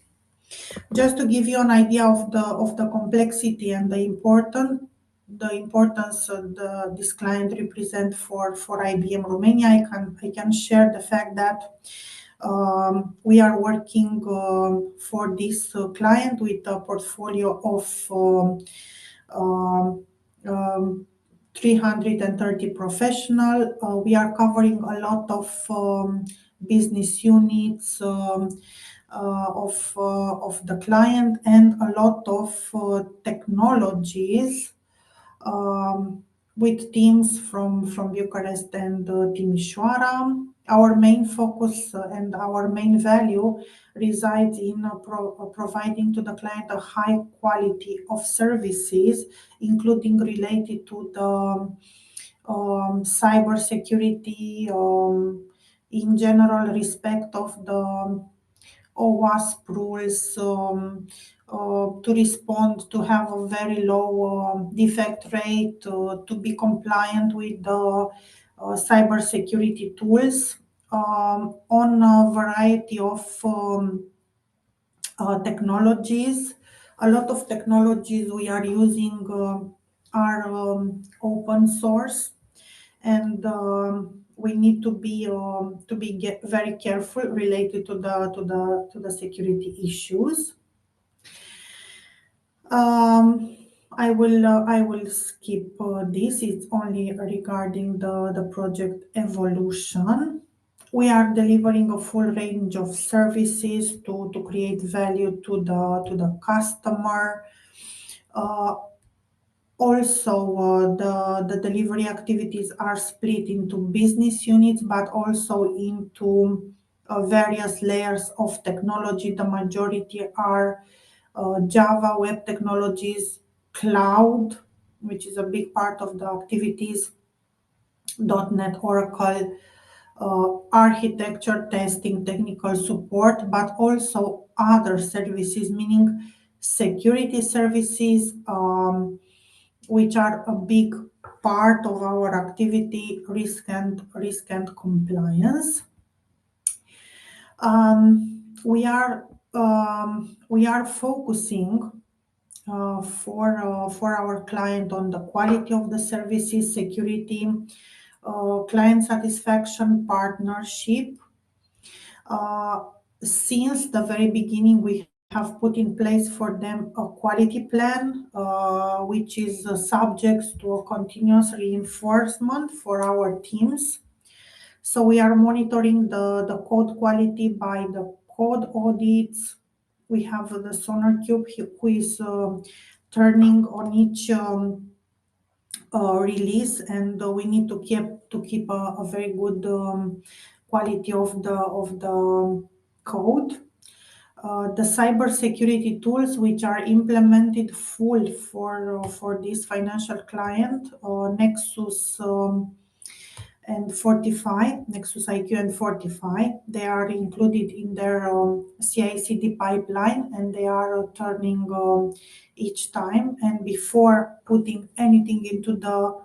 Just to give you an idea of the complexity and the importance this client represent for IBM Romania, I can share the fact that we are working for this client with a portfolio of 330 professional. We are covering a lot of business units of the client and a lot of technologies with teams from Bucharest and Timișoara. Our main focus and our main value resides in providing to the client a high quality of services, including related to the cyber security, in general respect of the OWASP rules, to respond, to have a very low defect rate, to be compliant with the cyber security tools on a variety of technologies. A lot of technologies we are using are open source, and we need to be very careful related to the security issues. I will skip this. It's only regarding the project evolution. We are delivering a full range of services to create value to the customer. Also, the delivery activities are split into business units, but also into various layers of technology. The majority are Java, web technologies, cloud, which is a big part of the activities, .NET, Oracle, architecture, testing, technical support, but also other services, meaning security services, which are a big part of our activity, risk and compliance. We are focusing for our client on the quality of the services, security, client satisfaction, partnership. Since the very beginning, we have put in place for them a quality plan, which is subject to a continuous reinforcement for our teams. So we are monitoring the code quality by the code audits. We have the Sonar Cube who is turning on each release, and we need to keep a very good quality of the code. The cyber security tools which are implemented full for this financial client, Nexus and Fortify, Nexus IQ and Fortify, they are included in their CI/CD pipeline, and they are turning each time. And before putting anything into the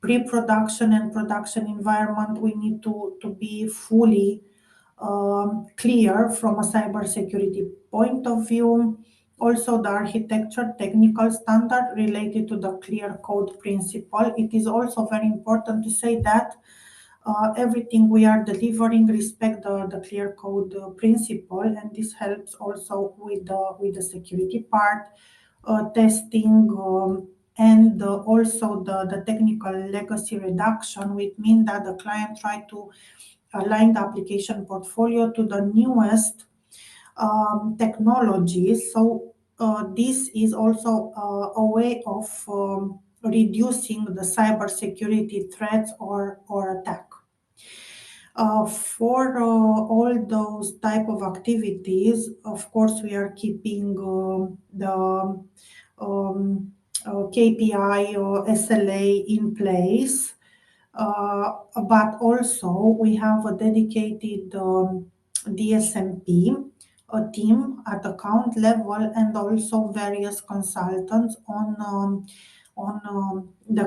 pre-production and production environment, we need to be fully clear from a cybersecurity point of view. Also, the architecture technical standard related to the clear code principle. It is also very important to say that everything we are delivering respect the clear code principle, and this helps also with the security part, testing, and also the technical legacy reduction, which means that the client try to align the application portfolio to the newest technologies. So this is also a way of reducing the cybersecurity threats or attack. For all those type of activities, of course, we are keeping the KPI or SLA in place, but also we have a dedicated DSMP, a team at account level, and also various consultants on the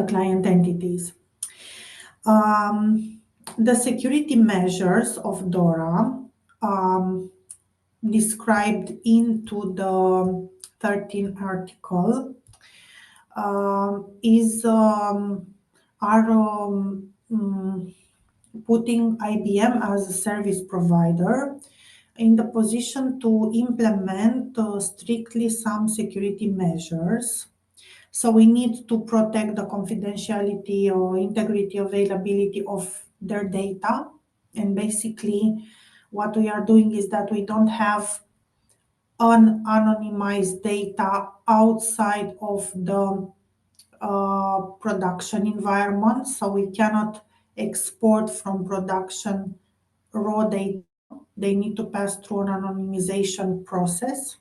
client entities. The security measures of DORA, described into the 13th article, putting IBM as a service provider in the position to implement strictly some security measures. So we need to protect the confidentiality or integrity, availability of their data. And basically, what we are doing is that we don't have unanonymized data outside of the production environment. So we cannot export from production raw data. They need to pass through an anonymization process.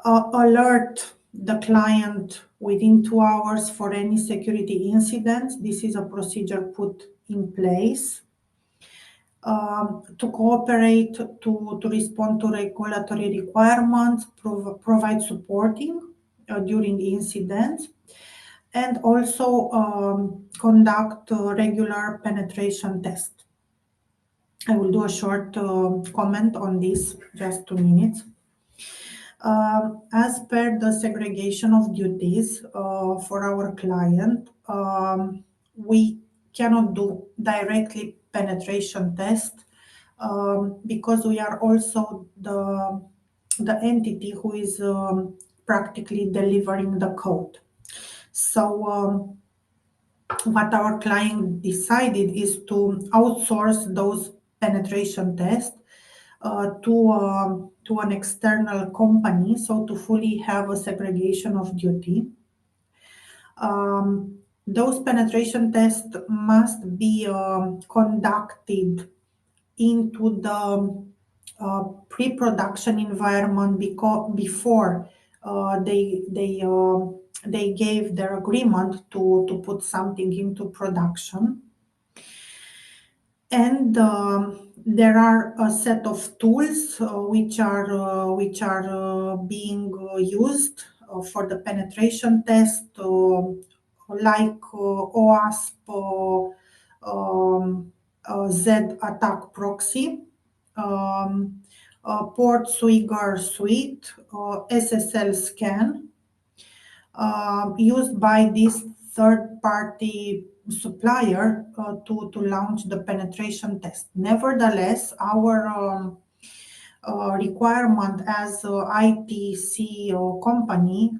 Alert the client within 2 hours for any security incidents. This is a procedure put in place. To cooperate, to respond to regulatory requirements, provide supporting during incidents, and also conduct regular penetration tests. I will do a short comment on this, just 2 minutes. As per the segregation of duties for our client, we cannot do directly penetration test because we are also the entity who is practically delivering the code. So what our client decided is to outsource those penetration tests to an external company, so to fully have a segregation of duty. Those penetration tests must be conducted into the pre-production environment before they gave their agreement to put something into production. And there are a set of tools which are being used for the penetration test, like OWASP, Z attack proxy, Port Swigger suite, SSL scan, used by this third-party supplier to launch the penetration test. Nevertheless, our requirement as ITC company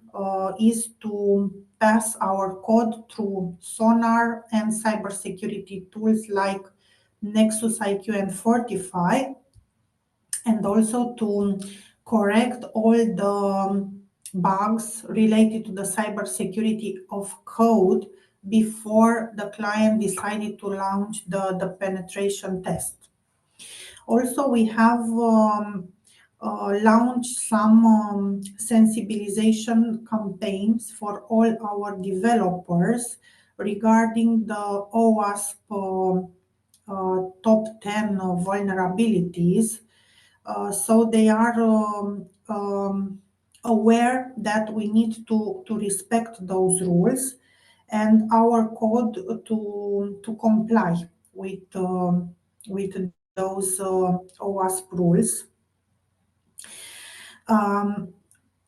is to pass our code through sonar and cybersecurity tools like Nexus IQ and Fortify, and also to correct all the bugs related to the cybersecurity of code before the client decided to launch the penetration test. Also, we have launched some sensibilization campaigns for all our developers regarding the OWASP top 10 vulnerabilities. So they are aware that we need to respect those rules and our code to comply with those OWASP rules.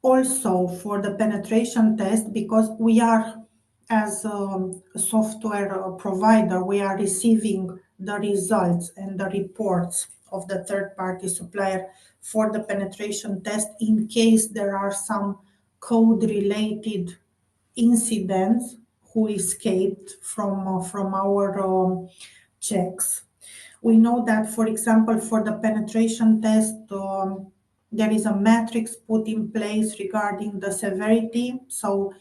Also, for the penetration test, because we are as a software provider, we are receiving the results and the reports of the third-party supplier for the penetration test in case there are some code-related incidents who escaped from our checks. We know that, for example, for the penetration test, there is a matrix put in place regarding the severity. So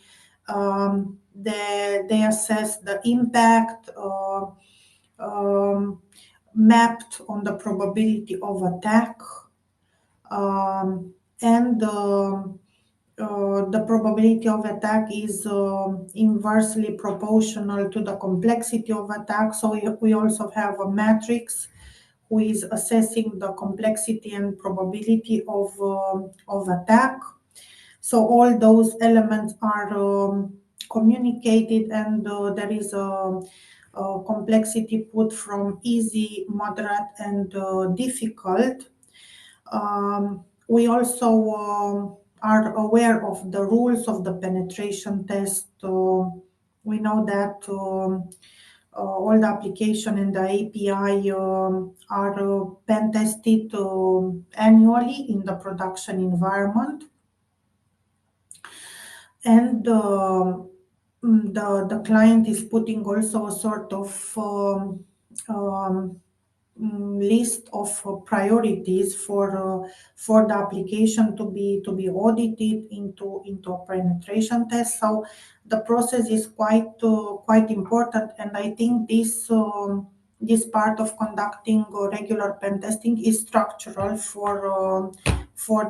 they assess the impact mapped on the probability of attack, and the probability of attack is inversely proportional to the complexity of attack. So we also have a matrix who is assessing the complexity and probability of attack. So all those elements are communicated, and there is a complexity put from easy, moderate, and difficult. We also are aware of the rules of the penetration test. We know that all the application and the API are pen tested annually in the production environment. And the client is putting also a sort of list of priorities for the application to be audited into a penetration test. So the process is quite important, and I think this part of conducting regular pen testing is structural for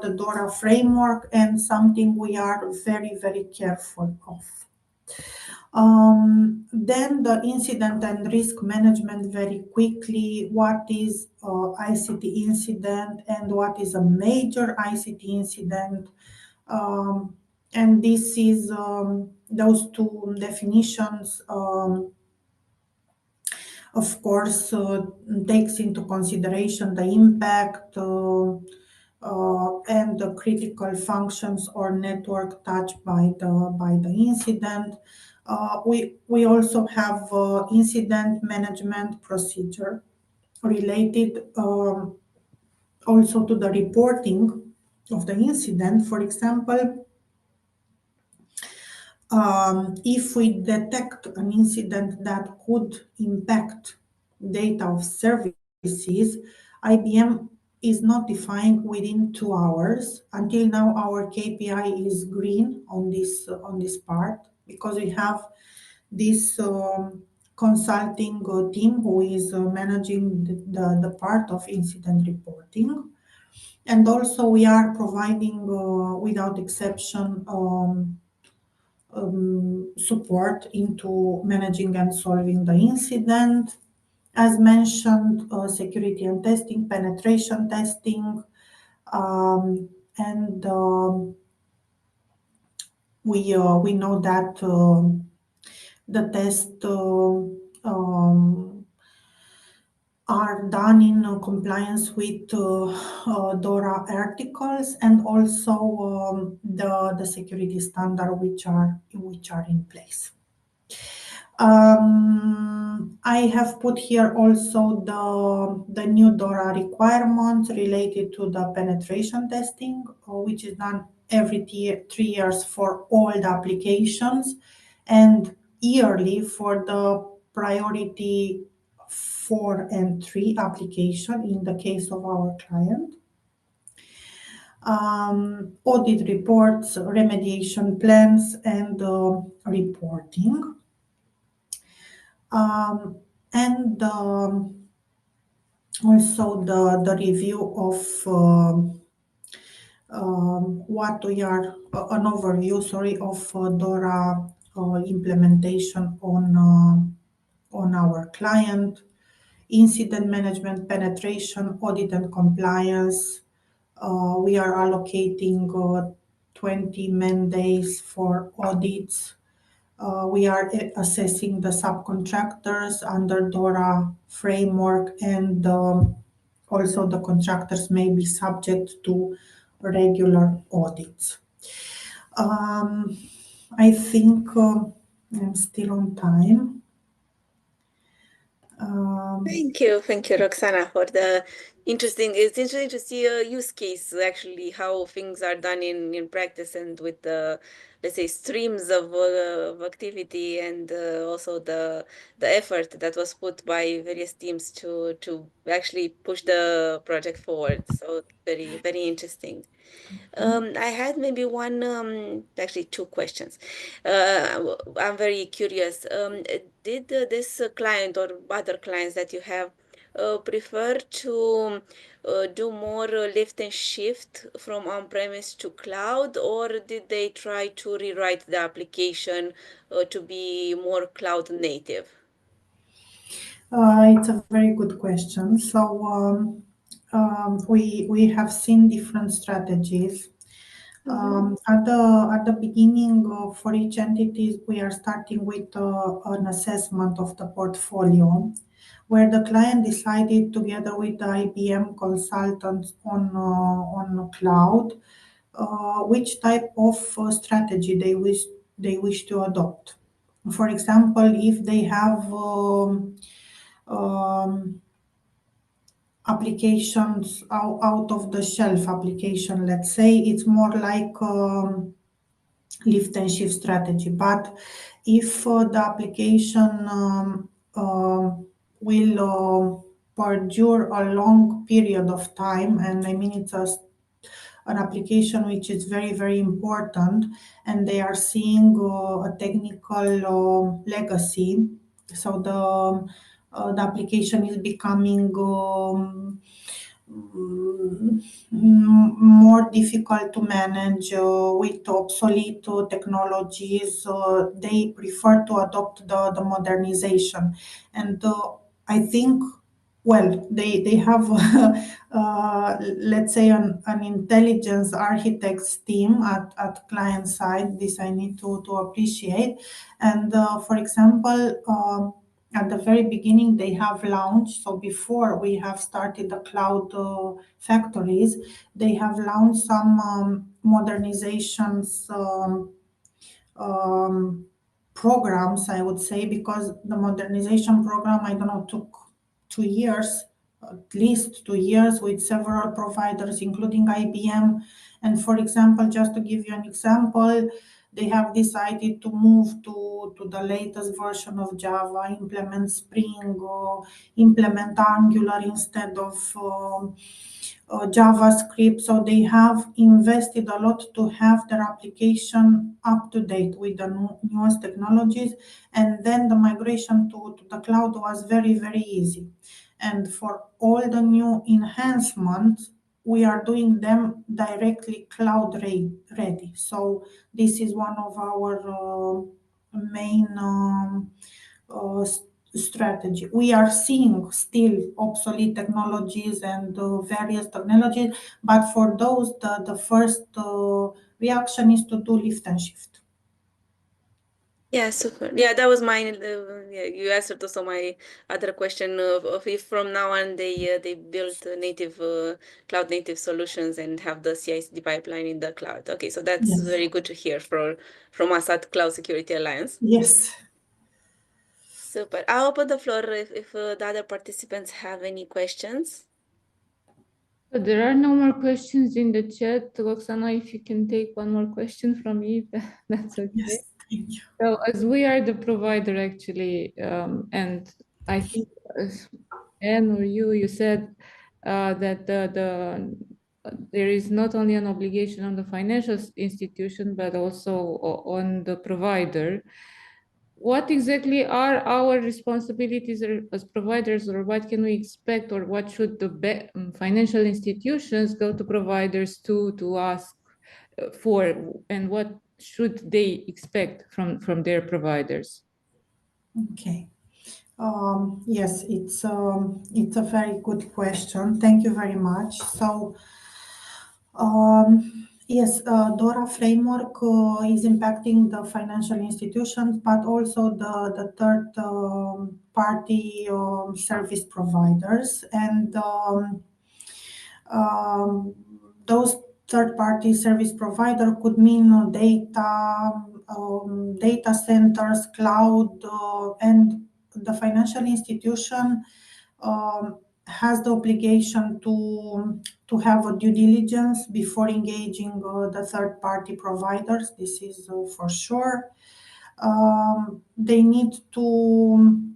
the DORA framework, and something we are very careful of. Then the incident and risk management, very quickly. What is ICT incident and what is a major ICT incident? And this is those two definitions, of course, takes into consideration the impact and the critical functions or network touched by the incident. We also have incident management procedure related also to the reporting of the incident. For example, if we detect an incident that could impact data of services, IBM is notifying within 2 hours. Until now, our KPI is green on this part, because we have this consulting team who is managing the part of incident reporting. And also we are providing, without exception, support into managing and solving the incident. As mentioned, security and testing, penetration testing, and we know that the tests are done in compliance with DORA articles, and also the security standard which are in place. I have put here also the new DORA requirements related to the penetration testing, which is done every 3 years for all the applications, and yearly for the priority 4 and 3 application in the case of our client. Audit reports, remediation plans, and reporting. And also the review of what we are, an overview, sorry, of DORA implementation on our client. Incident management, penetration, audit and compliance. We are allocating 20 man days for audits. We are assessing the subcontractors under DORA framework, and also the contractors may be subject to regular audits. I think I'm still on time. Thank you, Roxana, for the interesting. It's interesting to see a use case actually how things are done in practice and with the, let's say, streams of activity and also the effort that was put by various teams to actually push the project forward. So very interesting. I had maybe one, actually two questions. I'm very curious. Did this client or other clients that you have prefer to do more lift and shift from on-premise to cloud, or did they try to rewrite the application to be more cloud native? It's a very good question. So we have seen different strategies. At the beginning, for each entity, we are starting with an assessment of the portfolio, where the client decided together with the IBM consultants on cloud which type of strategy they wish to adopt. For example, if they have um, applications out of the shelf application, let's say, it's more like lift and shift strategy. But if the application will perdure a long period of time, and I mean it's an application which is very very important, and they are seeing a technical legacy, so the application is becoming more difficult to manage with obsolete technologies. They prefer to adopt the modernization. And I think, well, they have, let's say, an intelligence architects team at client side. This I need to appreciate. And for example, at the very beginning, they have launched, so before we have started the cloud factories, they have launched some modernizations programs, I would say, because the modernization program, I don't know, took 2 years, at least 2 years, with several providers, including IBM. And for example, just to give you an example, they have decided to move to the latest version of Java, implement Spring, or implement Angular instead of JavaScript. So they have invested a lot to have their application up to date with the newest technologies. And then the migration to the cloud was very, very easy. And for all the new enhancements, we are doing them directly cloud ready. So this is one of our main strategy. We are seeing still obsolete technologies and various technologies, but for those, the first reaction is to do lift and shift. Yeah, super. Yeah, that was mine. Yeah, you answered also my other question of if from now on they build native cloud native solutions and have the CI/CD pipeline in the cloud. Okay, so that's Yes. very good to hear from us at Cloud Security Alliance. Yes. Super. I'll open the floor if the other participants have any questions. There are no more questions in the chat. Roxana, if you can take one more question from me, that's okay. Yes. Thank you. So as we are the provider actually, and I think Anne or you said that there is not only an obligation on the financial institution, but also on the provider. What exactly are our responsibilities as providers, or what can we expect, or what should the financial institutions go to providers to ask for, and what should they expect from their providers? Okay. Yes, it's a very good question. Thank you very much. So, yes, DORA framework is impacting the financial institutions, but also the third party service providers. And those third party service provider could mean data data centers, cloud, and the financial institution has the obligation to have a due diligence before engaging the third-party providers. This is for sure. They need to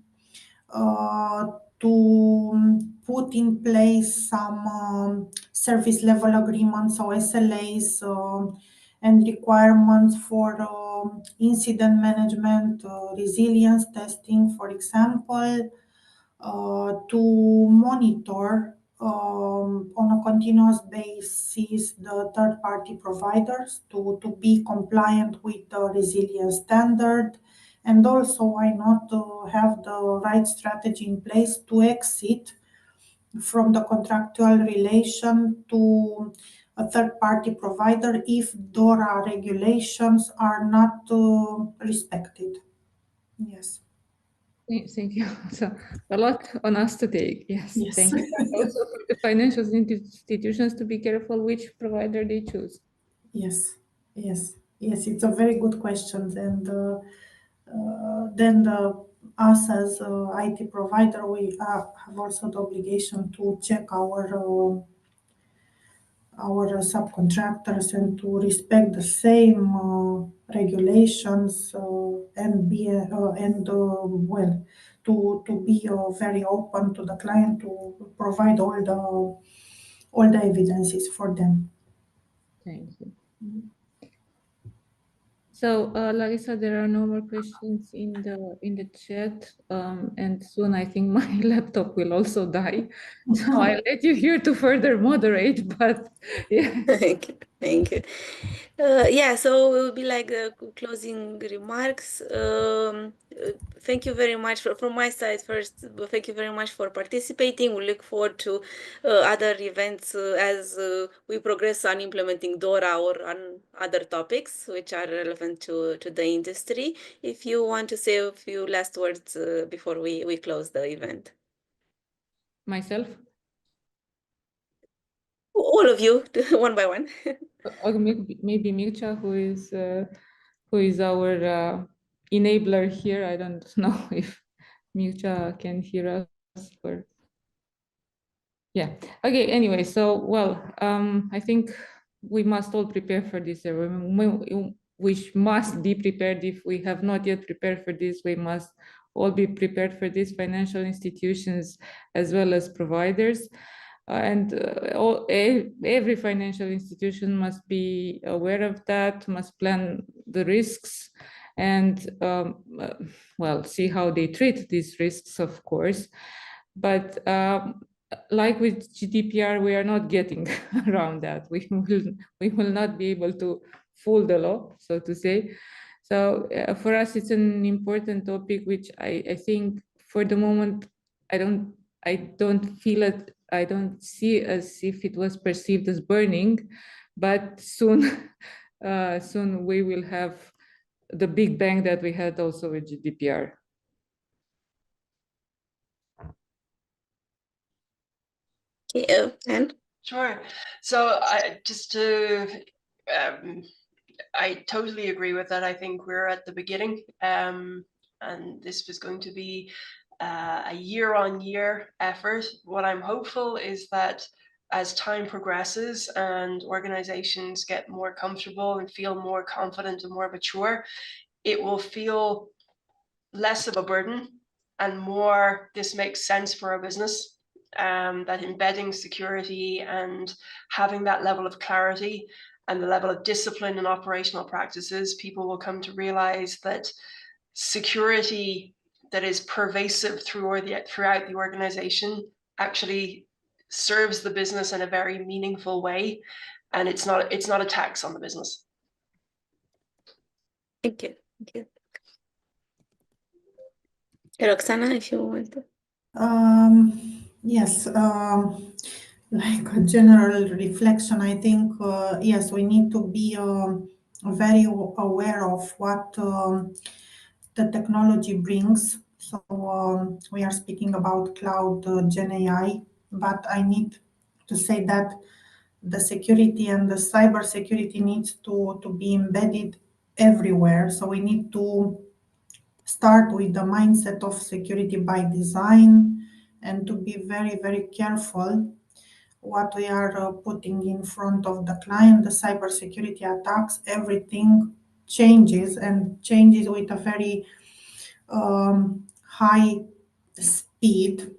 put in place some service level agreements or SLAs and requirements for incident management, resilience testing, for example, to monitor on a continuous basis the third-party providers to be compliant with the resilience standard, and also why not have the right strategy in place to exit from the contractual relation to a third-party provider if DORA regulations are not respected. Yes. Thank you. So a lot on us to take. Yes, Yes. thank you. But also for the financial institutions to be careful which provider they choose. Yes, yes, yes. It's a very good question, and then us as IT provider, we have also the obligation to check our subcontractors and to respect the same regulations and be and well to be very open to the client to provide all the evidences for them. Thank you. So, Larissa, there are no more questions in the chat, and soon I think my laptop will also die. So I'll let you here to further moderate, but yeah. Thank you. Yeah, so it will be like closing remarks. Thank you very much from my side first. Thank you very much for participating. We look forward to other events as we progress on implementing DORA or on other topics which are relevant to the industry. If you want to say a few last words before we close the event. Myself? All of you, one by one. Or maybe Mircea, who is our enabler here. I don't know if Mircea can hear us or yeah. Okay, anyway, so well, I think we must all prepare for this. We must be prepared. If we have not yet prepared for this, we must all be prepared for this, financial institutions as well as providers. And every financial institution must be aware of that, must plan the risks and well, see how they treat these risks, of course. But like with GDPR, we are not getting around that. We will not be able to fool the law, so to say. So for us, it's an important topic, which I think for the moment, I don't feel it. I don't see as if it was perceived as burning, but soon, soon we will have the big bang that we had also with GDPR. Yeah, and Sure. So I totally agree with that. I think we're at the beginning, and this was going to be a year-on-year effort. What I'm hopeful is that as time progresses and organizations get more comfortable and feel more confident and more mature, it will feel less of a burden and more, this makes sense for our business. That embedding security and having that level of clarity and the level of discipline and operational practices, people will come to realize that security that is pervasive throughout the organization actually serves the business in a very meaningful way, and it's not a tax on the business. thank you. Thank you. Roxana, if you want to. Yes, like a general reflection, I think, yes, we need to be very aware of what the technology brings. So we are speaking about cloud Gen AI, but I need to say that the security and the cyber security needs to be embedded everywhere. So we need to start with the mindset of security by design and to be very, very careful what we are putting in front of the client. The cybersecurity attacks, everything changes and changes with a very high speed,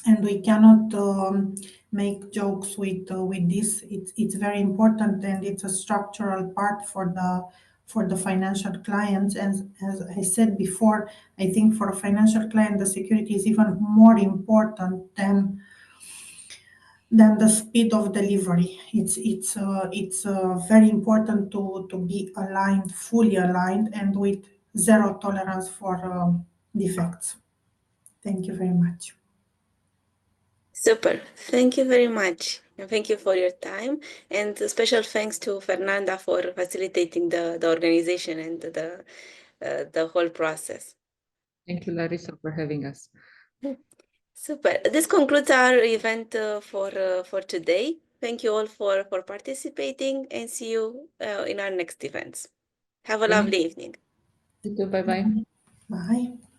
and we cannot make jokes with this. It's very important, and it's a structural part for the financial clients. And as I said before, I think for a financial client, the security is even more important than the speed of delivery. It's very important to be aligned, fully aligned, and with zero tolerance for defects. Thank you very much. Super. Thank you very much. And thank you for your time. And a special thanks to Fernanda for facilitating the organization and the whole process. Thank you, Larissa, for having us. Super. This concludes our event for today. Thank you all for participating, and see you in our next events. Have a lovely evening. You too. Bye-bye. Bye.